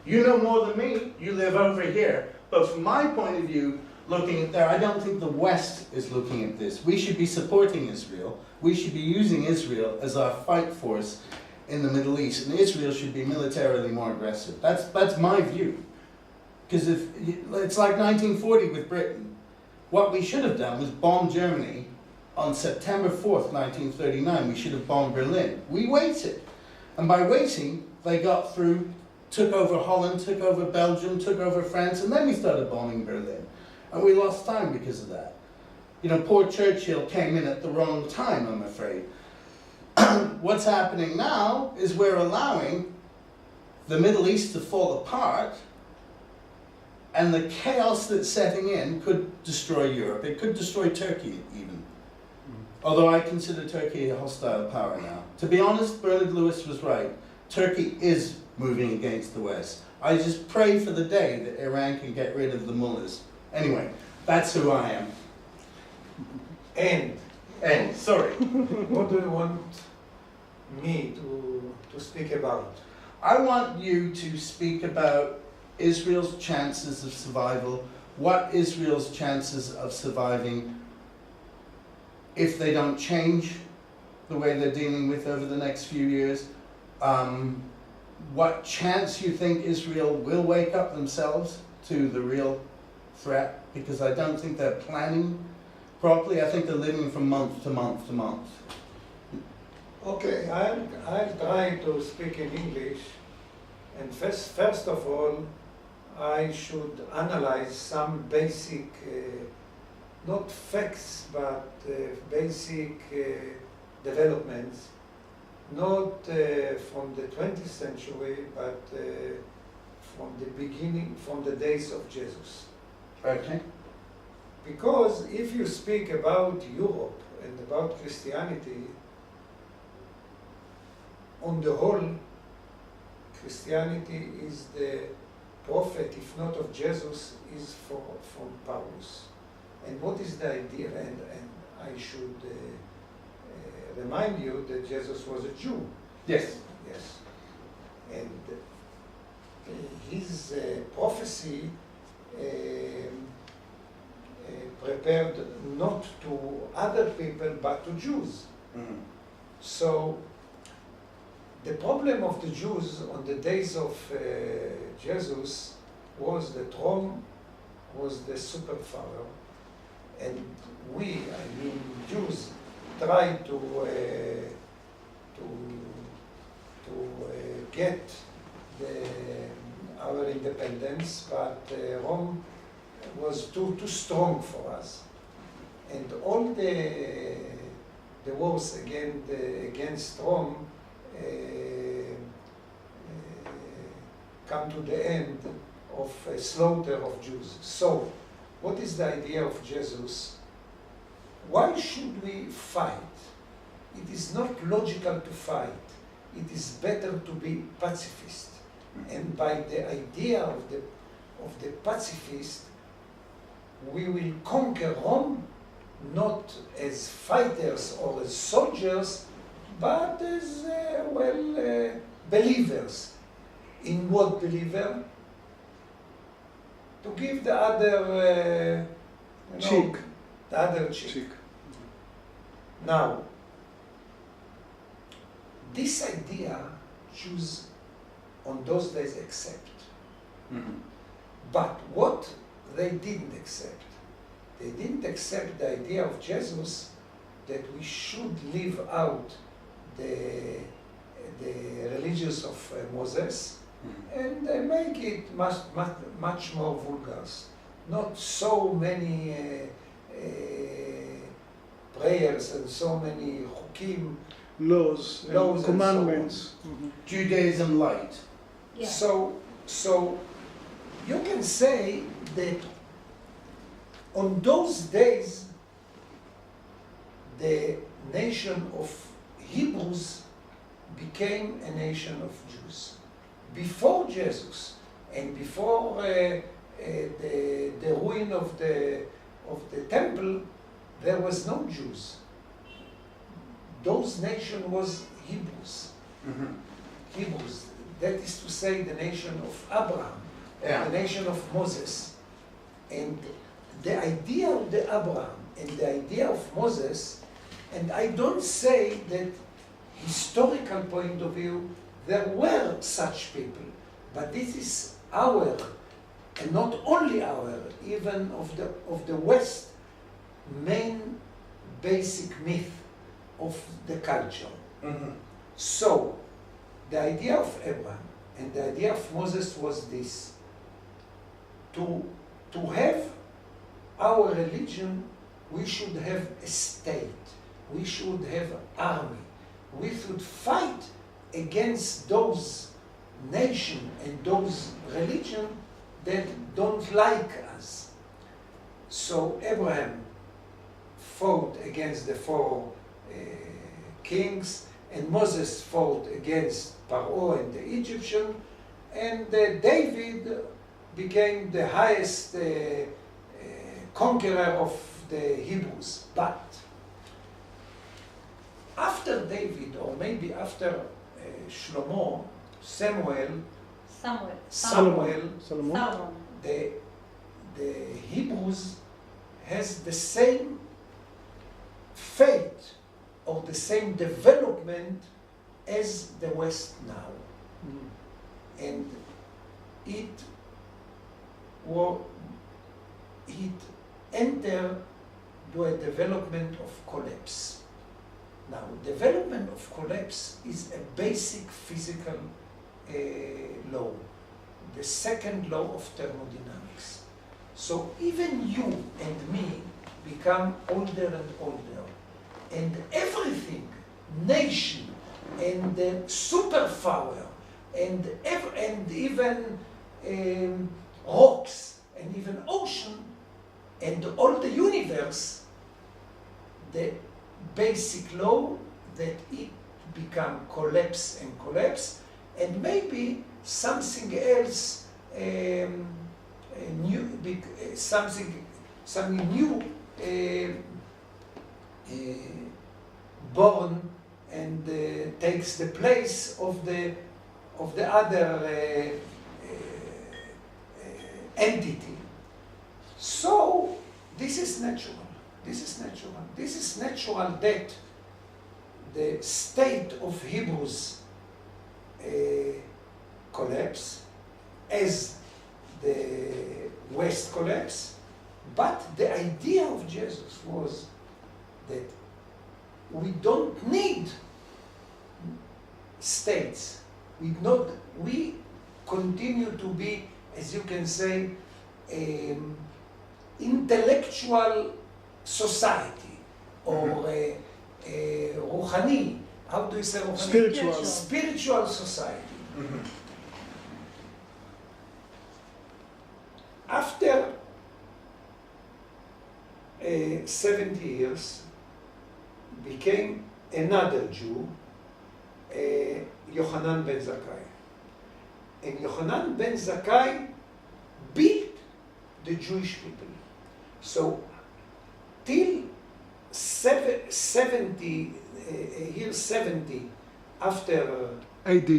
You know more than me. You live over here. But from my point of view, looking at there, I don't think the West is looking at this. We should be supporting Israel. We should be using Israel as our fight force in the Middle East. And Israel should be militarily more aggressive. That's my view. Because if it's like 1940 with Britain. What we should have done was bomb Germany on September 4th, 1939. We should have bombed Berlin. We waited. And by waiting, they got through, took over Holland, took over Belgium, took over France, and then we started bombing Berlin. And we lost time because of that. You know, poor Churchill came in at the wrong time, I'm afraid. What's happening now is we're allowing the Middle East to fall apart, and the chaos that's setting in could destroy Europe. It could destroy Turkey even. Although I consider Turkey a hostile power now. To be honest, Bernard Lewis was right. Turkey is moving against the West. I just pray for the day that Iran can get rid of the mullahs. Anyway, that's who I am. And sorry. what do you want me to speak about? I want you to speak about Israel's chances of survival, what Israel's chances of surviving if they don't change the way they're dealing with over the next few years. What chance you think Israel will wake up themselves to the real threat, because I don't think they're planning properly. I think they're living from month to month to month. Okay, I'll try to speak in English. And first of all, I should analyze some basic, not facts, but basic developments, not from the 20th century, but from the beginning, from the days of Jesus. Okay. Because if you speak about Europe and about Christianity, on the whole, Christianity is the prophet, if not of Jesus, is from Paulus. And what is the idea? And I should remind you that Jesus was a Jew. Yes. Yes. And his prophecy prepared not to other people but to Jews. Mm. So the problem of the Jews on the days of Jesus was that Rome was the superpower, and we, I mean Jews, tried to get our independence, but Rome was too strong for us, and all the wars against Rome come to the end of a slaughter of Jews. So, what is the idea of Jesus? Why should we fight? It is not logical to fight. It is better to be pacifist. And by the idea of the pacifist, we will conquer Rome not as fighters or as soldiers, but as believers. In what believer? To give the other Cheek. The other cheek. Now, this idea Jews on those days accept. But what they didn't accept, they didn't accept the idea of Jesus that we should leave out the religious of Moses and make it much more vulgar. Not so many prayers and so many chukim, laws and commandments. Judaism light. Yeah. So you can say that on those days the nation of Hebrews became a nation of Jews. Before Jesus and before the ruin of the temple, there was no Jews. Those nation was Hebrews. Hebrews. That is to say, the nation of Abraham, the nation of Moses. And the idea of the Abraham and the idea of Moses, and I don't say that historical point of view, there were such people, but this is our, and not only our, even of the West, main basic myth of the culture. So, the idea of Abraham and the idea of Moses was this: to have our religion, we should have a state, we should have an army, we should fight against those nations and those religions that don't like us. So Abraham fought against the four kings, and Moses fought against Paro and the Egyptian, and David became the highest conqueror of the Hebrews. But after David, or maybe after Shlomo, Samuel, the Hebrews has the same fate or the same development as the West now. And it entered to a development of collapse. Now, development of collapse is a basic physical law, the second law of thermodynamics. So even you and me become older and older, and everything, nation and superpower, and even rocks and even ocean and all the universe, the basic law that it become collapse, and maybe something else new, something new born and takes the place of the other entity. So this is natural. This is natural that the state of Hebrews collapse as the West collapse, but the idea of Jesus was that we don't need states. We continue to be, as you can say, intellectual society, or ruchani. How do you say ruchani? Spiritual society. After 70 years, became another Jew, Yochanan ben Zakkai. And Yochanan ben Zakkai built the Jewish people. So, till 70 after AD.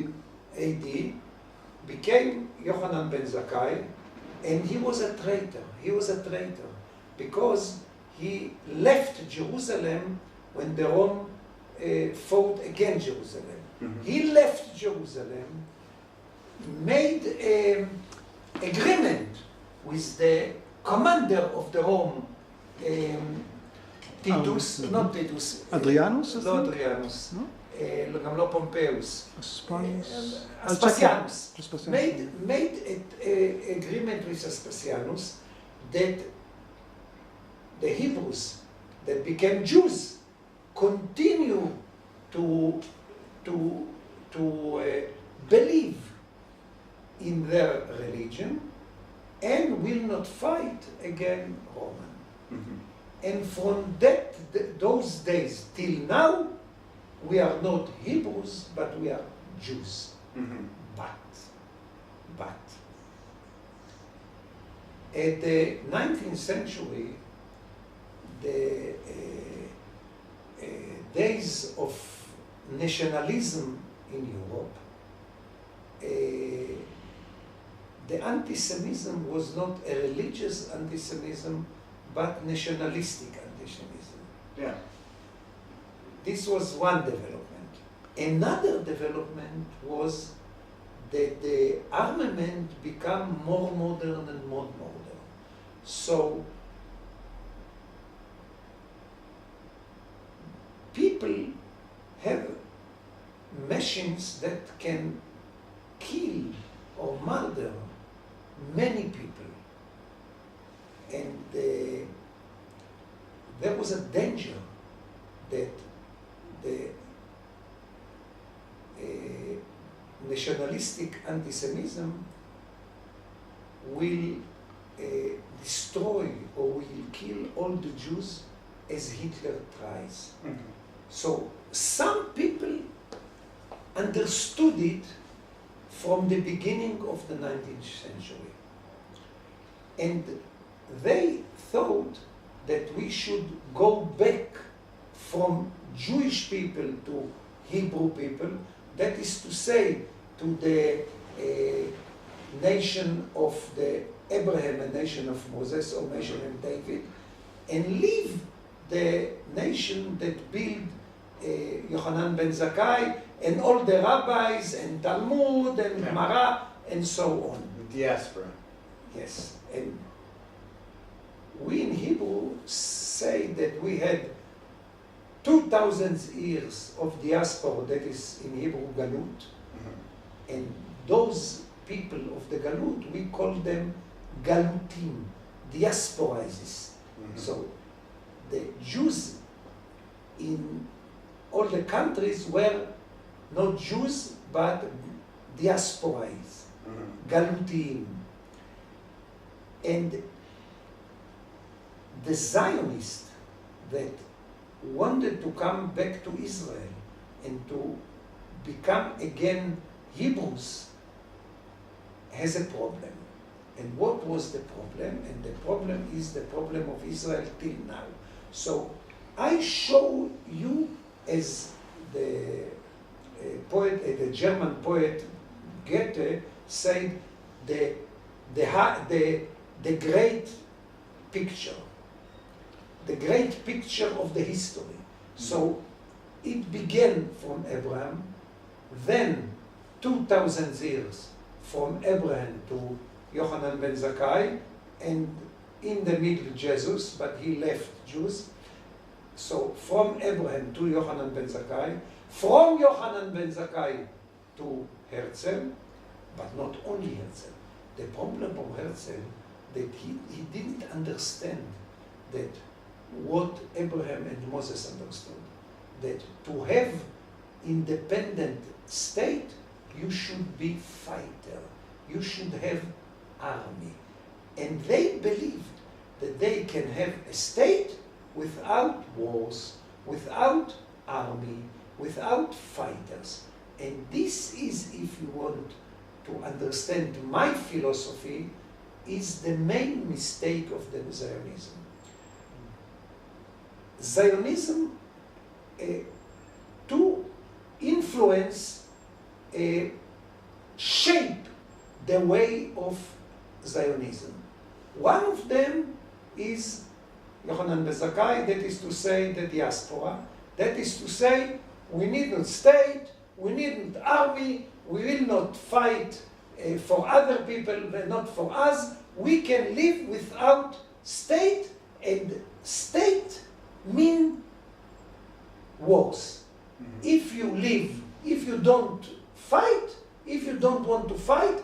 AD, became Yochanan ben Zakkai, and he was a traitor. He was a traitor because he left Jerusalem when the Rome fought against Jerusalem. He left Jerusalem, made an agreement with the commander of the Rome, טיטוס, not טיטוס, אדריאנוס? לא אדריאנוס, גם לא פומפאוס, אספניוס? אספסיאנוס, אספסיאנוס. made an agreement with Aspasianus that the Hebrews that became Jews continue to believe in their religion and will not fight against Roman. And from those days till now, we are not Hebrews, but we are Jews. But at the 19th century, the days of nationalism in Europe, the anti-Semitism was not a religious anti-Semitism, but nationalistic anti-Semitism. Yeah. This was one development. Another development was that the armament became more modern and more modern. So people have machines that can kill or murder many people. And there was a danger that the nationalistic anti-Semitism will destroy or will kill all the Jews as Hitler tries. So some people understood it from the beginning of the 19th century. And they thought that we should go back from Jewish people to Hebrew people, that is to say, to the nation of the Abraham, a nation of Moses, or nation of David, and leave the nation that built Yochanan ben Zakkai, and all the rabbis, and Talmud, and Gemara, and so on. Diaspora. Yes, and we in Hebrew say that we had 2,000 years of diaspora, that is in Hebrew Galut, and those people of the Galut, we call them Galutim, diasporizes. So the Jews in all the countries were not Jews, but diasporized, Galutim. And the Zionists that wanted to come back to Israel and to become again Hebrews has a problem. And what was the problem? And the problem is the problem of Israel till now. So I show you, as the poet, the German poet Goethe said, the great picture. The great picture of the history. So it began from Abraham, then 2,000 years from Abraham to Yochanan ben Zakkai, and in the middle Jesus, but he left Jews. So from Abraham to Yochanan ben Zakkai, from Yochanan ben Zakkai to Herzl, but not only Herzl. The problem of Herzl that he didn't understand that what Abraham and Moses understood, that to have independent state, you should be fighter, you should have army. And they believed that they can have a state without wars, without army, without fighters. And this is, if you want to understand my philosophy, is the main mistake of the Zionism. Zionism to influence shape the way of Zionism. One of them is Yochanan ben Zakkai, that is to say the diaspora, that is to say we need not state, we need not army, we will not fight for other people but not for us, we can live without state, and state mean wars. If you live, if you don't fight, if you don't want to fight,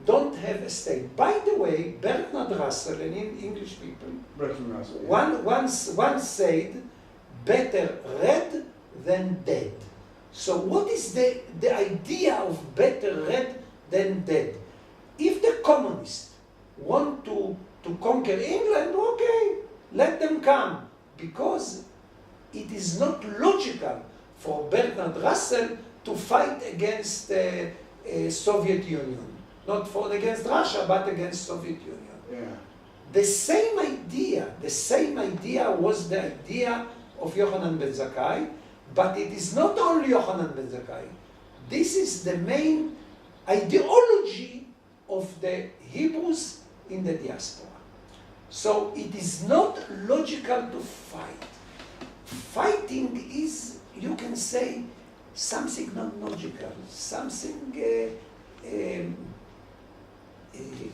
don't have a state. By the way, Bernard Russell, and in English people, once said, better red than dead. So what is the idea of better red than dead? If the communists want to conquer England, okay, let them come, because it is not logical for Bernard Russell to fight against the Soviet Union. Not against Russia, but against Soviet Union. Yeah. The same idea was the idea of Yochanan ben Zakkai, but it is not only Yochanan ben Zakkai. This is the main ideology of the Hebrews in the diaspora. So it is not logical to fight. Fighting is, you can say, something not logical, something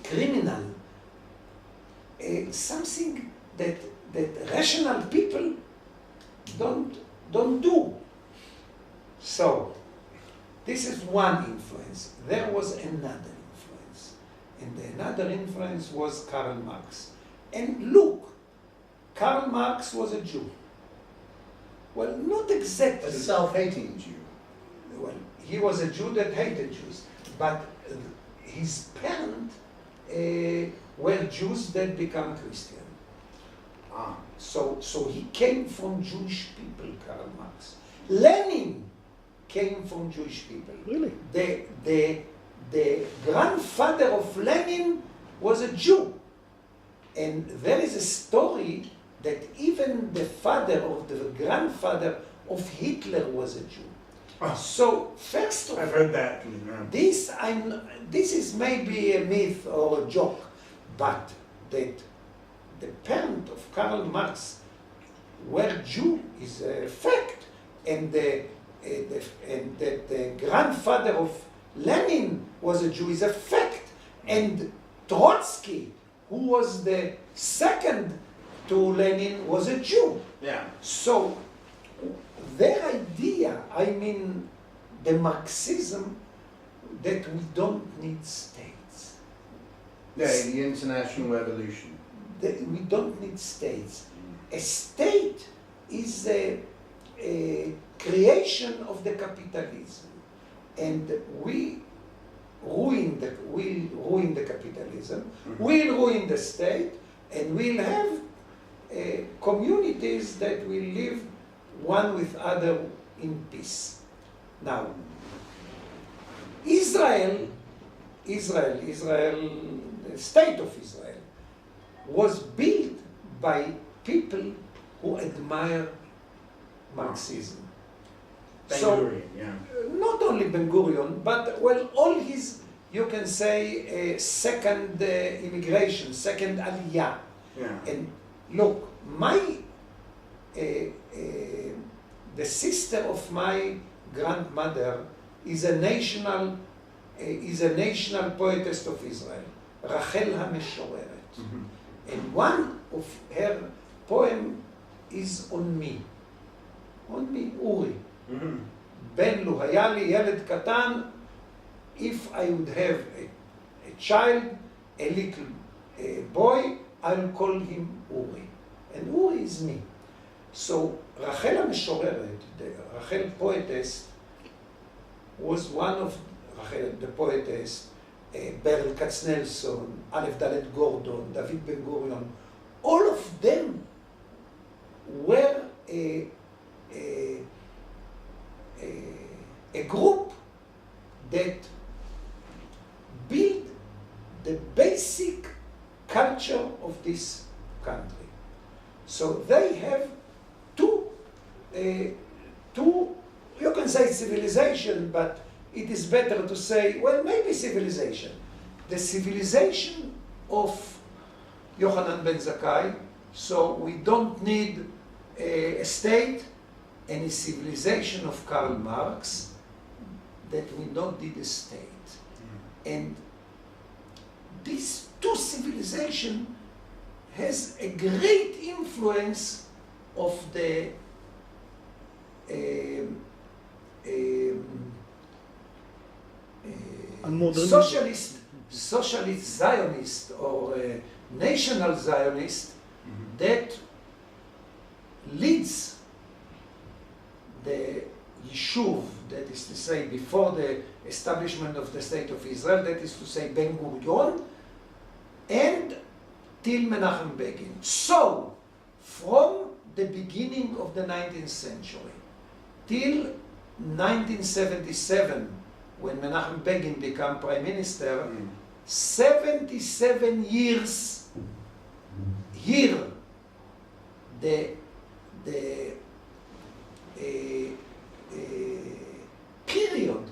criminal, something that rational people don't do. So this is one influence. There was another influence, and another influence was Karl Marx. And look, Karl Marx was a Jew. Well, not exactly. A self-hating Jew. Well, he was a Jew that hated Jews, but his parents were Jews that become Christian. So he came from Jewish people, Karl Marx. Lenin came from Jewish people. Really? The grandfather of Lenin was a Jew. And there is a story that even the father or the grandfather of Hitler was a Jew. So first of all, I've heard that. this is maybe a myth or a joke, but that the parent of Karl Marx were Jew is a fact, and that the grandfather of Lenin was a Jew is a fact, and Trotsky, who was the second to Lenin, was a Jew. Yeah. So their idea, I mean the Marxism, that we don't need states. Yeah, the international revolution. That we don't need states. A state is a creation of the capitalism, and we ruin the capitalism, we'll ruin the state, and we'll have communities that will live one with other in peace. Now, Israel, the state of Israel, was built by people who admire Marxism. Ben-Gurion, yeah. Not only Ben-Gurion, but well, all his, you can say, second immigration, second aliyah. Yeah. And look, the sister of my grandmother is a national poetess of Israel, Rachel HaMeshoreret. And one of her poem is on me, Uri. בן לו היה לי ילד קטן, if I would have a child, a little boy, I'll call him Uri. And Uri is me. So Rachel המשוררת, Rachel poetess, was one of Rachel, the poetess, ברל כצנלסון, א' ד' גורדון, דוד בן גוריון, all of them were a group that built the basic culture of this country. So they have two, you can say civilization, but it is better to say, well, maybe civilization. The civilization of Yochanan ben Zakkai, so we don't need a state, and a civilization of Karl Marx, that we don't need a state. And these two civilizations has a great influence of the socialist Zionist or national Zionist that leads the Yishuv, that is to say, before the establishment of the State of Israel, that is to say, Ben Gurion, and till Menachem Begin. So, from the beginning of the 19th century till 1977, when Menachem Begin became Prime Minister, 77 years here, the period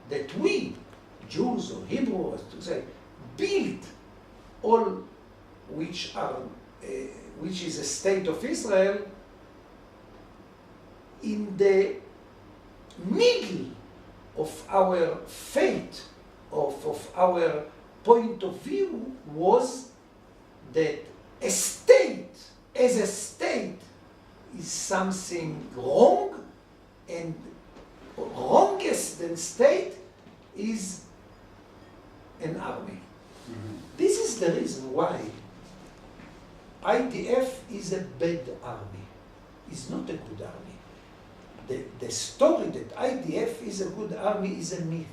that we, Jews or Hebrews, to say, built all which is a state of Israel, in the middle of our fate, of our point of view, was that a state, as a state, is something wrong, and wrongest than state is an army. This is the reason why IDF is a bad army. It's not a good army. The story that IDF is a good army is a myth.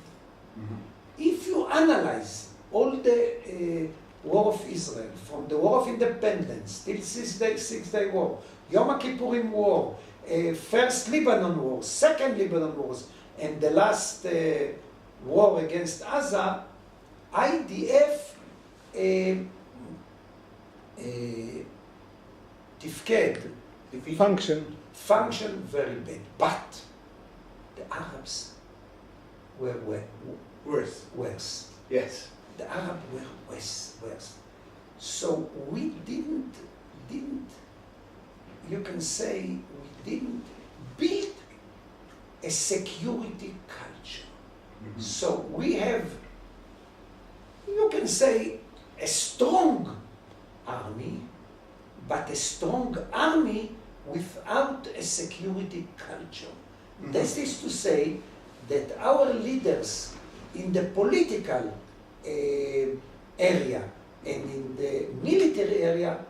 If you analyze all the War of Israel, from the War of Independence till Six-Day War, Yom Kippurim War, First Lebanon War, Second Lebanon Wars, and the last war against Gaza, IDF function very bad. But the Arabs were worse. Yes. The Arabs were worse. So we didn't, you can say, we didn't build a security culture. So we have, you can say, a strong army, but a strong army without a security culture. This is to say that our leaders in the political area and in the military area,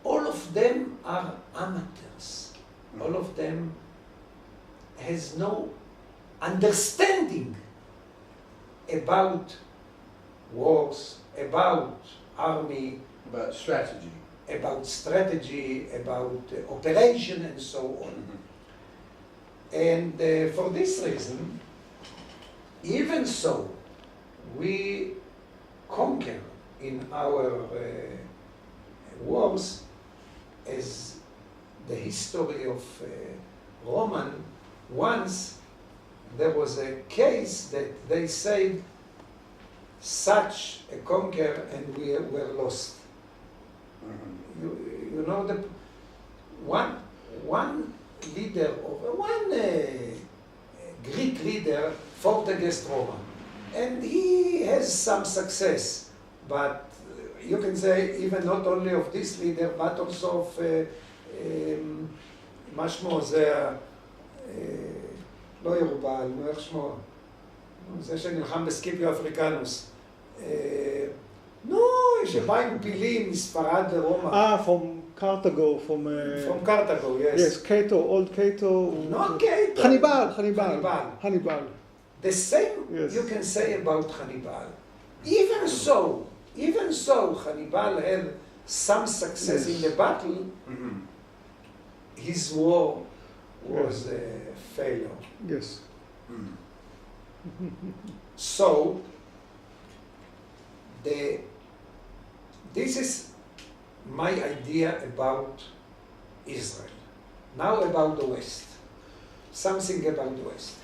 all of them are amateurs. All of them has no understanding about wars, about army, About strategy. about operation, and so on. And for this reason, even so, we conquer in our wars, as the history of Roman, once there was a case that they said such a conquer and we were lost. You know, the one leader of one Greek leader fought against Rome, and he has some success, but you can say even not only of this leader but also of מה שמו, זה לא ירובל, איך שמו, זה שנלחם בסקיפיו אפריקנוס, שבא עם פילים מספרד לרומא. From Carthago, from Carthago, yes. Yes, Cato, old Cato. Not Cato. Hannibal. The same you can say about Hannibal. Even so, Hannibal had some success in the battle. His war was a failure. Yes. So, this is my idea about Israel. Now about the West. Something about the West.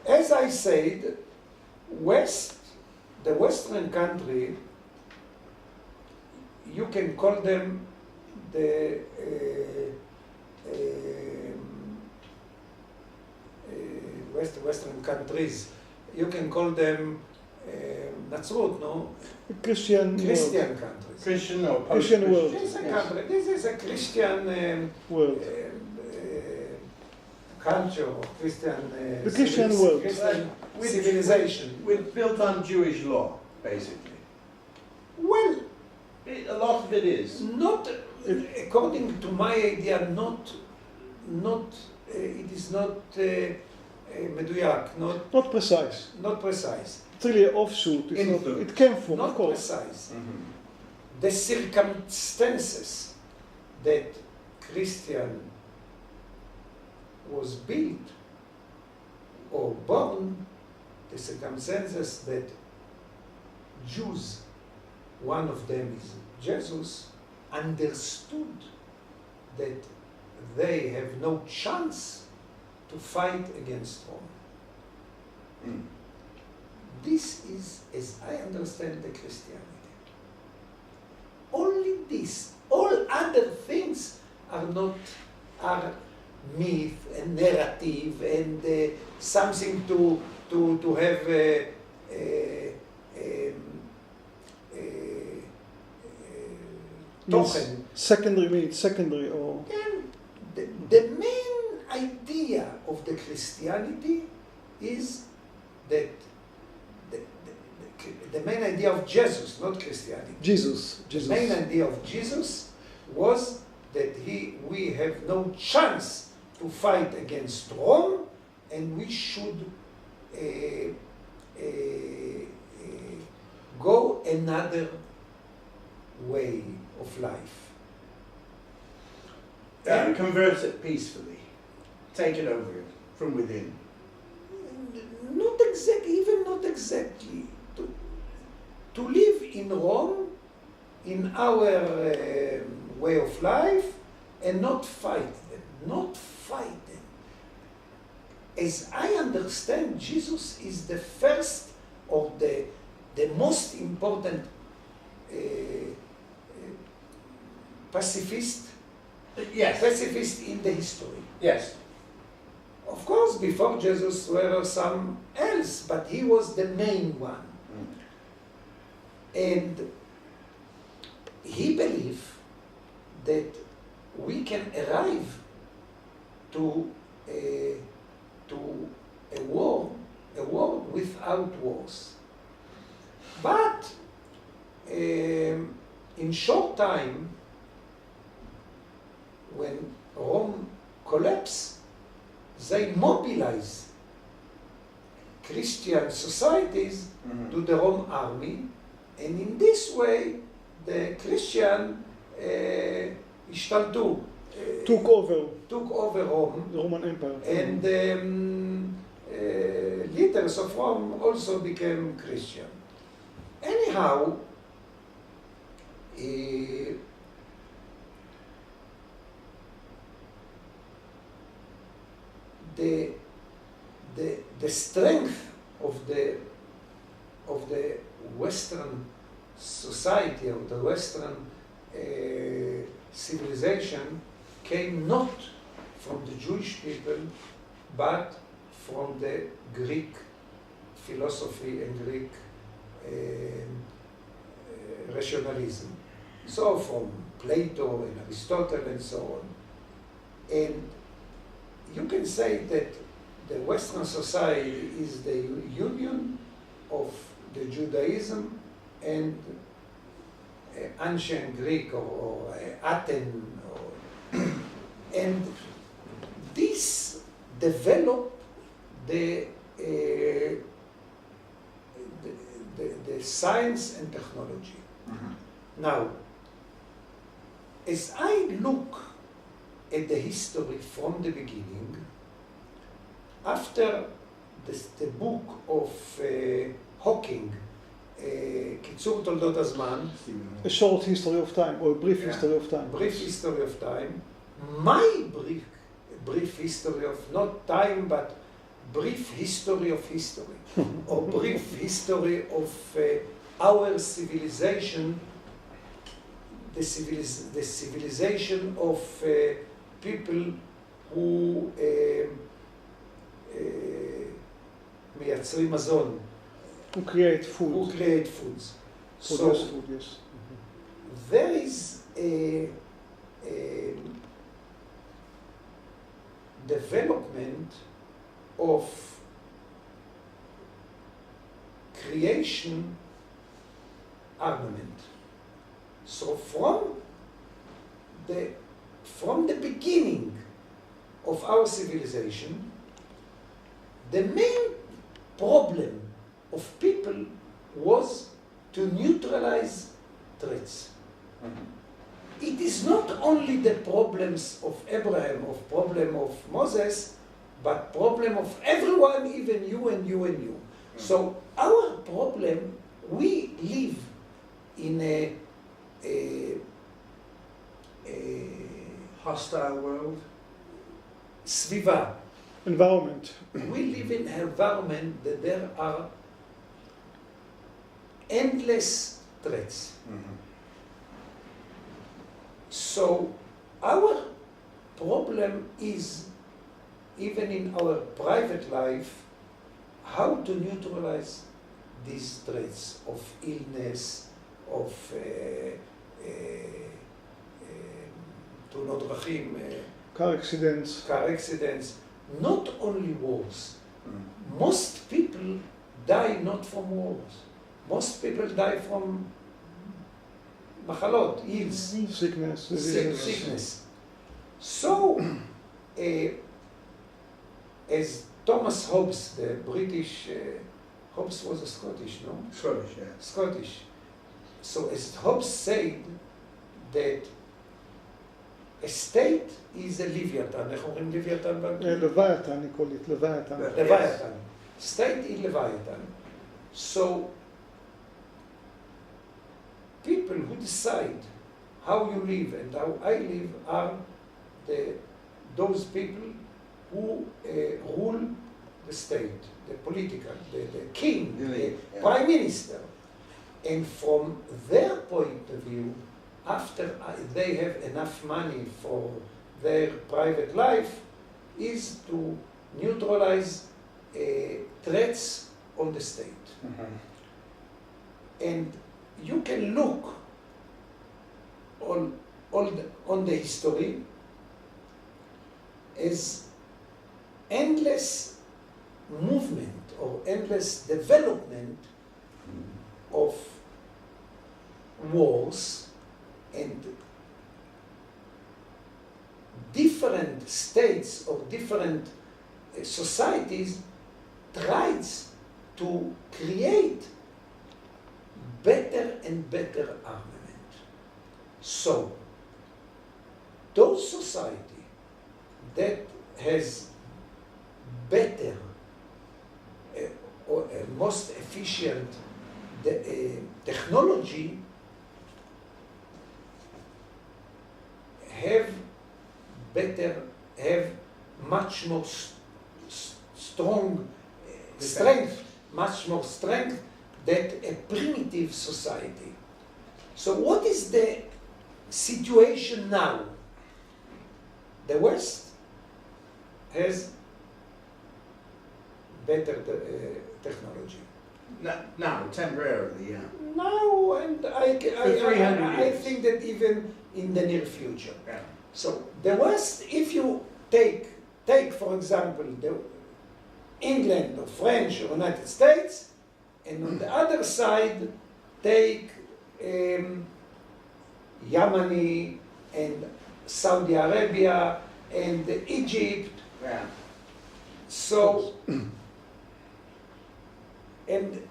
as I said, the Western country, you can call them the Western countries. You can call them Natsrut, no? Christian Christian countries. Christian or Christian world. This is a country. This is a Christian world. culture, Christian. The Christian world. Christian civilization. With built on Jewish law, basically. Well, A lot of it is. not according to my idea. It is not מדויק, Not precise. not precise. It's really an offshoot. It's not, Influence. it came from, Not of course. precise. The circumstances that Christian was built or born, the circumstances that Jews, one of them is Jesus, understood that they have no chance to fight against Rome. This is, as I understand the Christianity. Only this. All other things are myth and narrative and something to have token. Secondary or And the main idea of the Christianity is that the main idea of Jesus, not Christianity. Jesus. The main idea of Jesus was that we have no chance to fight against Rome, and we should go another way of life. Convert it peacefully. Take it over from within. Not exactly. To live in Rome, in our way of life, and not fight them. As I understand, Jesus is the first or the most important pacifist Yes. pacifist in the history. Yes. Of course, before Jesus were some else, but he was the main one. And he believed that we can arrive to a world without wars. But in short time, when Rome collapsed, they mobilized Christian societies to the Rome army, and in this way the Christian השתלטו, took over took over Rome, the Roman Empire. and leaders of Rome also became Christian. Anyhow, the strength of the Western society, of the Western civilization, came not from the Jewish people, but from the Greek philosophy and Greek rationalism. So from Plato and Aristotle and so on. And you can say that the Western society is the union of the Judaism and ancient Greek or Athens, and this developed the science and technology. Now, as I look at the history from the beginning, after the book of Hawking, קיצור תולדות הזמן, A short history of time, or a brief history of time. brief history of time, my brief history of not time, but brief history of history, or brief history of our civilization, the civilization of people who מייצרים מזון. Who create food. Who create foods. Produce food, yes. There is a development of creation armament. So from the beginning of our civilization, the main problem of people was to neutralize threats. It is not only the problems of Abraham, of problem of Moses, but problem of everyone, even you and you and you. So our problem, we live in a hostile world. סביבה. Environment. We live in an environment that there are endless threats. So our problem is, even in our private life, how to neutralize these threats of illness, of תאונות דרכים, car accidents, not only wars. Most people die not from wars. Most people die from מחלות, ills, sickness. So, as Thomas Hobbes, the British, Hobbes was a Scottish, no? Scottish, yeah. Scottish. So as Hobbes said that a state is a Leviathan. איך אומרים Leviathan באנגלית? Leviathan, you call it, Leviathan. Leviathan. State is Leviathan. So people who decide how you live and how I live are those people who rule the state, the political, the king, the prime minister. And from their point of view, after they have enough money for their private life, is to neutralize threats on the state. And you can look on the history as endless movement or endless development of wars, and different states or different societies tries to create better and better armament. So, those society that has better or most efficient technology have much more strong strength, much more strength than a primitive society. So what is the situation now? The West has better technology. Now, temporarily, yeah. Now, and I think that even in the near future. Yeah. So the West, if you take for example, the England or French or United States, and on the other side, take Yemeni and Saudi Arabia and Egypt. Yeah. So, and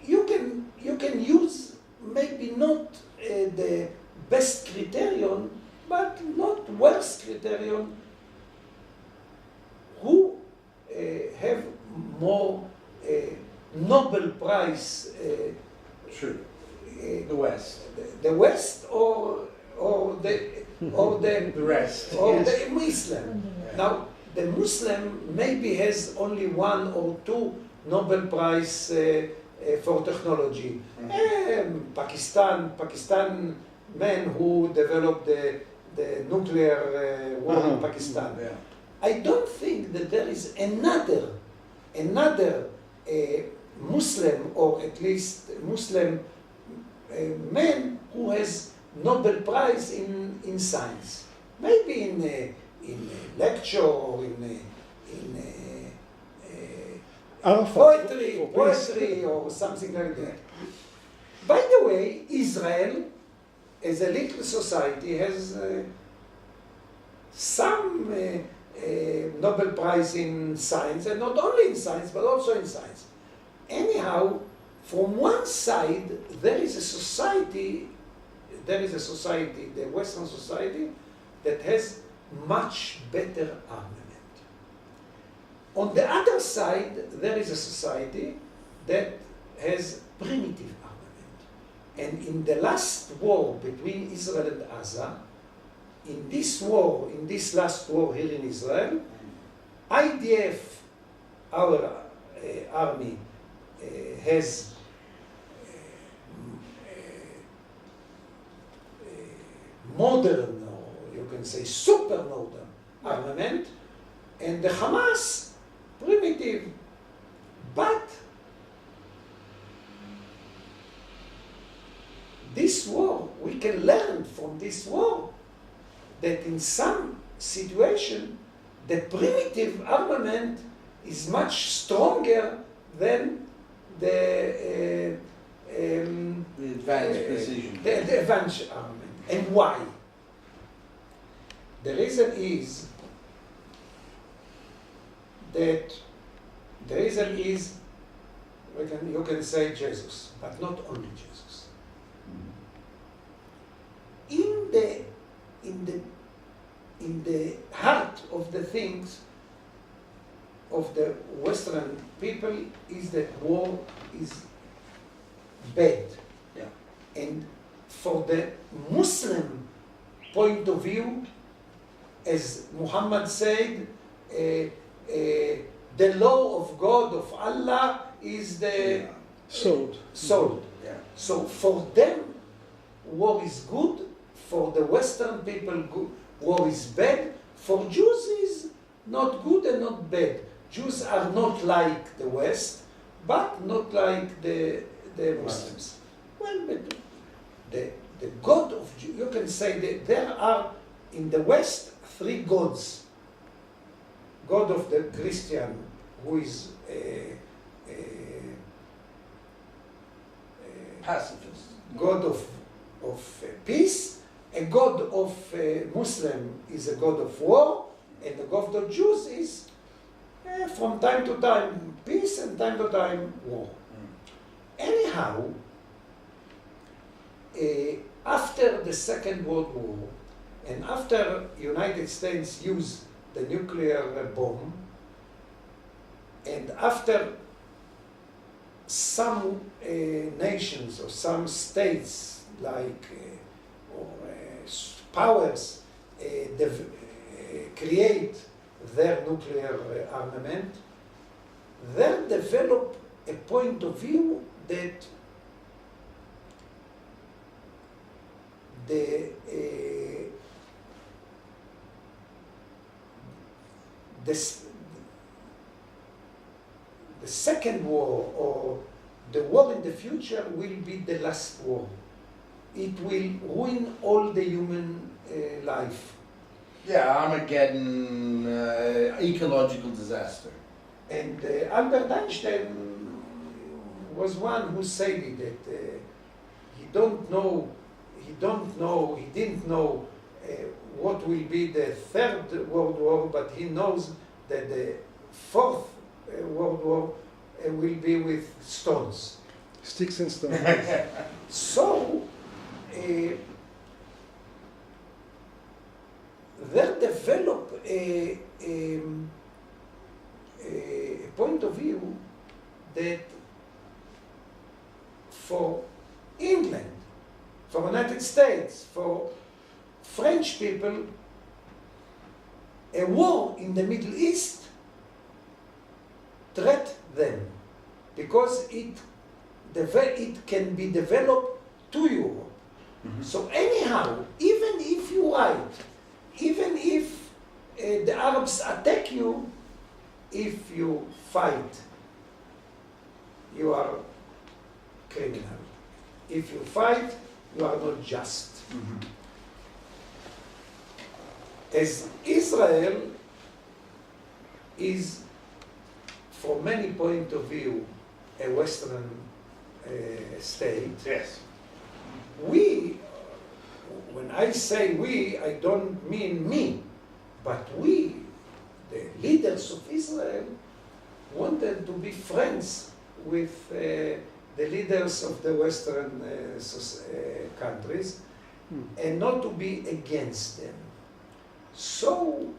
you can use maybe not the best criterion, but not worst criterion, who have more Nobel Prize. True. The West. The West or the the rest. or Yes. the Muslim. Now the Muslim maybe has only one or two Nobel Prize for technology. Pakistan men who developed the nuclear war in Pakistan. Yeah. I don't think that there is another Muslim, or at least Muslim man who has Nobel Prize in science. Maybe in a lecture or in poetry or something like that. By the way, Israel, as a little society, has some Nobel Prize in science, and not only in science, but also in science. Anyhow, from one side, there is a society, the Western society, that has much better armament. On the other side, there is a society that has primitive armament. And in the last war between Israel and Gaza, in this last war here in Israel, IDF, our army, has modern, or you can say super modern armament, and the Hamas primitive. But this war, we can learn from this war that in some situation the primitive armament is much stronger than the advanced precision. The advanced armament. And why? The reason is you can say Jesus, but not only Jesus. In the heart of the things of the Western people is that war is bad. Yeah. And for the Muslim point of view, as Muhammad said, the law of God, of Allah, is the Sword. Yeah. So for them, war is good. For the Western people, war is bad. For Jews, is not good and not bad. Jews are not like the West, but not like the Muslims. Well, but the God of Jews, you can say that there are in the West three gods. God of the Christian, who is Pacifist. God of peace, a God of Muslim is a God of war, and the God of Jews is from time to time peace and time to time war. Anyhow, after the Second World War, and after United States used the nuclear bomb, and after some nations or some states like powers create their nuclear armament, then develop a point of view that the second war or the war in the future will be the last war. It will ruin all the human life. Yeah, Armageddon, ecological disaster. And Albert Einstein was one who said it, that he didn't know what will be the Third World War, but he knows that the Fourth World War will be with stones. Sticks and stones. So, there develop a point of view that for England, for United States, for French people, a war in the Middle East threat them, because it can be developed to Europe. So anyhow, even if you write, even if the Arabs attack you, if you fight, you are criminal. If you fight, you are not just. As Israel is, from many point of view, a Western state, Yes. we, when I say we, I don't mean me, but we, the leaders of Israel, wanted to be friends with the leaders of the Western countries and not to be against them. So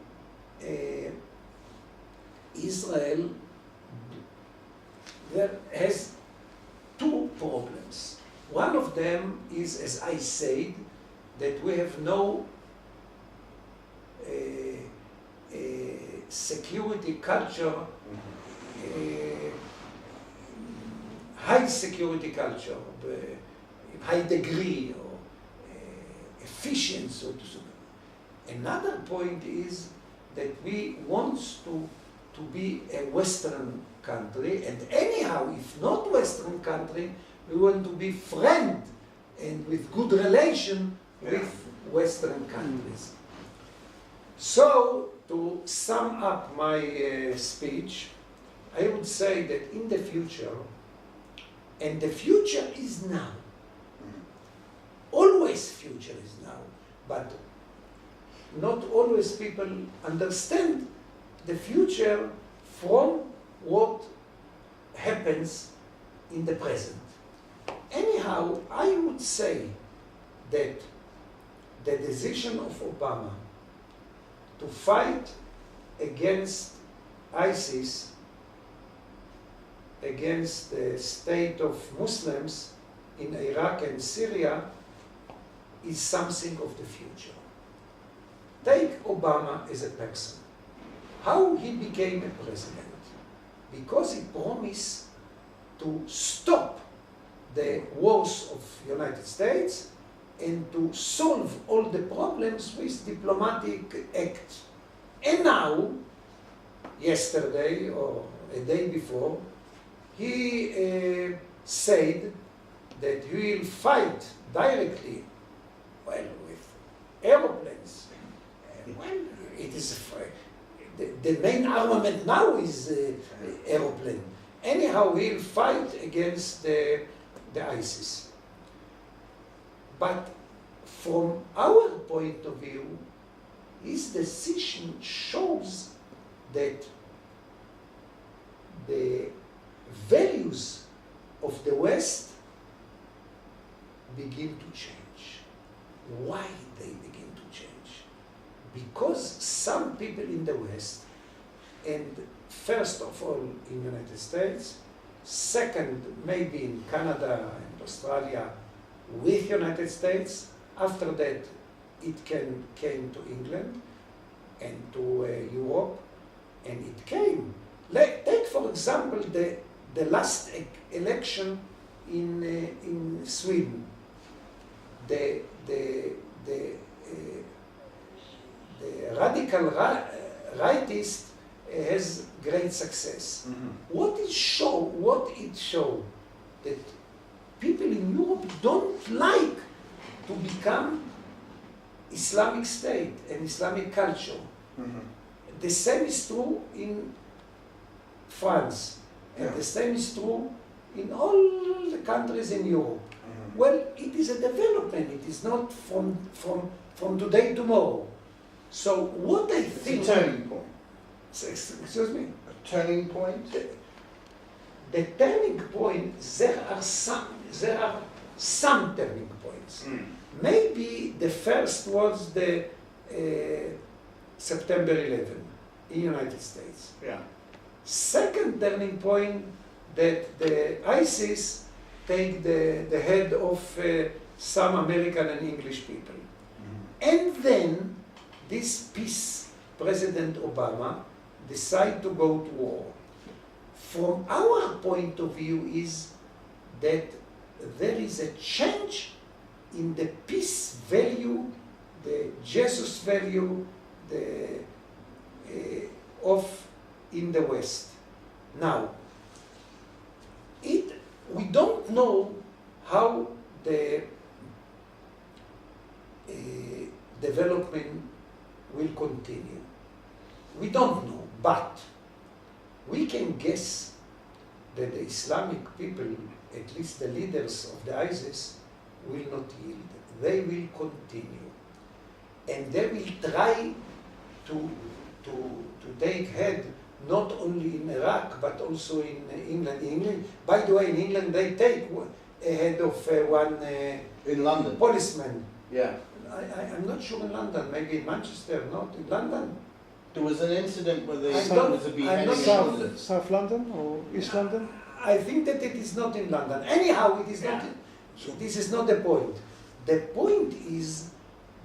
Israel has two problems. One of them is, as I said, that we have no security culture, high security culture, high degree or efficient, so to speak. Another point is that we want to be a Western country, and anyhow, if not Western country, we want to be friend and with good relation with Western countries. So, to sum up my speech, I would say that in the future, and the future is now, always future is now, but not always people understand the future from what happens in the present. Anyhow, I would say that the decision of Obama to fight against ISIS, against the state of Muslims in Iraq and Syria, is something of the future. Take Obama as a person. How he became a president? Because he promised to stop the wars of the United States and to solve all the problems with diplomatic acts. And now, yesterday or a day before, he said that he will fight directly, well, with aeroplanes. Well, it is the main armament now is aeroplane. Anyhow, he'll fight against the ISIS. But from our point of view, his decision shows that the values of the West begin to change. Why they begin to change? Because some people in the West, and first of all in the United States, second maybe in Canada and Australia with United States, after that it came to England and to Europe, and it came. Take for example the last election in Sweden. The radical rightist has great success. What it showed that people in Europe don't like to become Islamic state and Islamic culture. The same is true in France, and the same is true in all the countries in Europe. Well, it is a development. It is not from today to tomorrow. So what I think... It's a turning point. Excuse me? A turning point? The turning point, there are some turning points. Maybe the first was the September 11 in the United States. Yeah. Second turning point, that the ISIS take the head of some American and English people. And then this peace President Obama decide to go to war. From our point of view is that there is a change in the peace value, the Jesus value, in the West. Now, we don't know how the development will continue. We don't know, but we can guess that the Islamic people, at least the leaders of the ISIS, will not yield. They will continue. And they will try to take head not only in Iraq, but also in England. By the way, in England they take a head of one In London. policeman. Yeah. I'm not sure in London, maybe in Manchester, not in London. There was an incident where the I son don't- was a I'm beheading not in sure. London. South London or East London? I think that it is not in London. Anyhow, it is not. This is not the point. The point is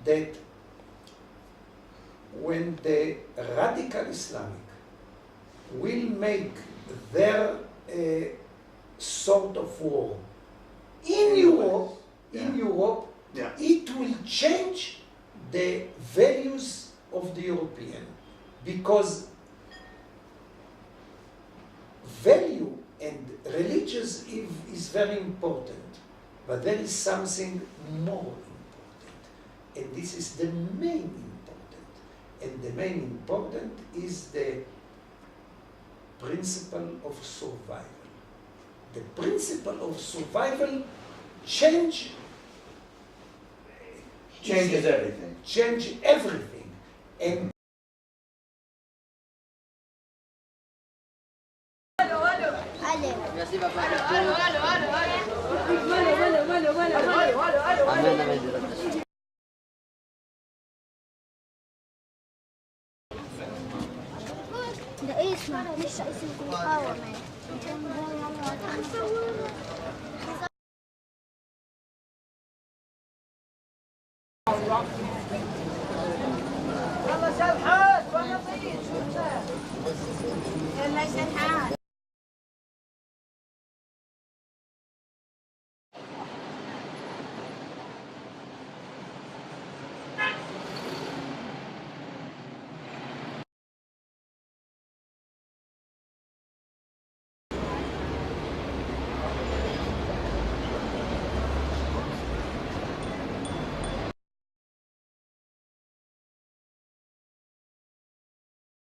that when the radical Islamic will make their sort of war in Europe, Yeah. it will change the values of the European, because value and religious is very important, but there is something more important, and this is the main important, and the main important is the principle of survival. The principle of survival changes everything. Change everything, and ده اسمه مش اسم المقاومة. يلا شلحات.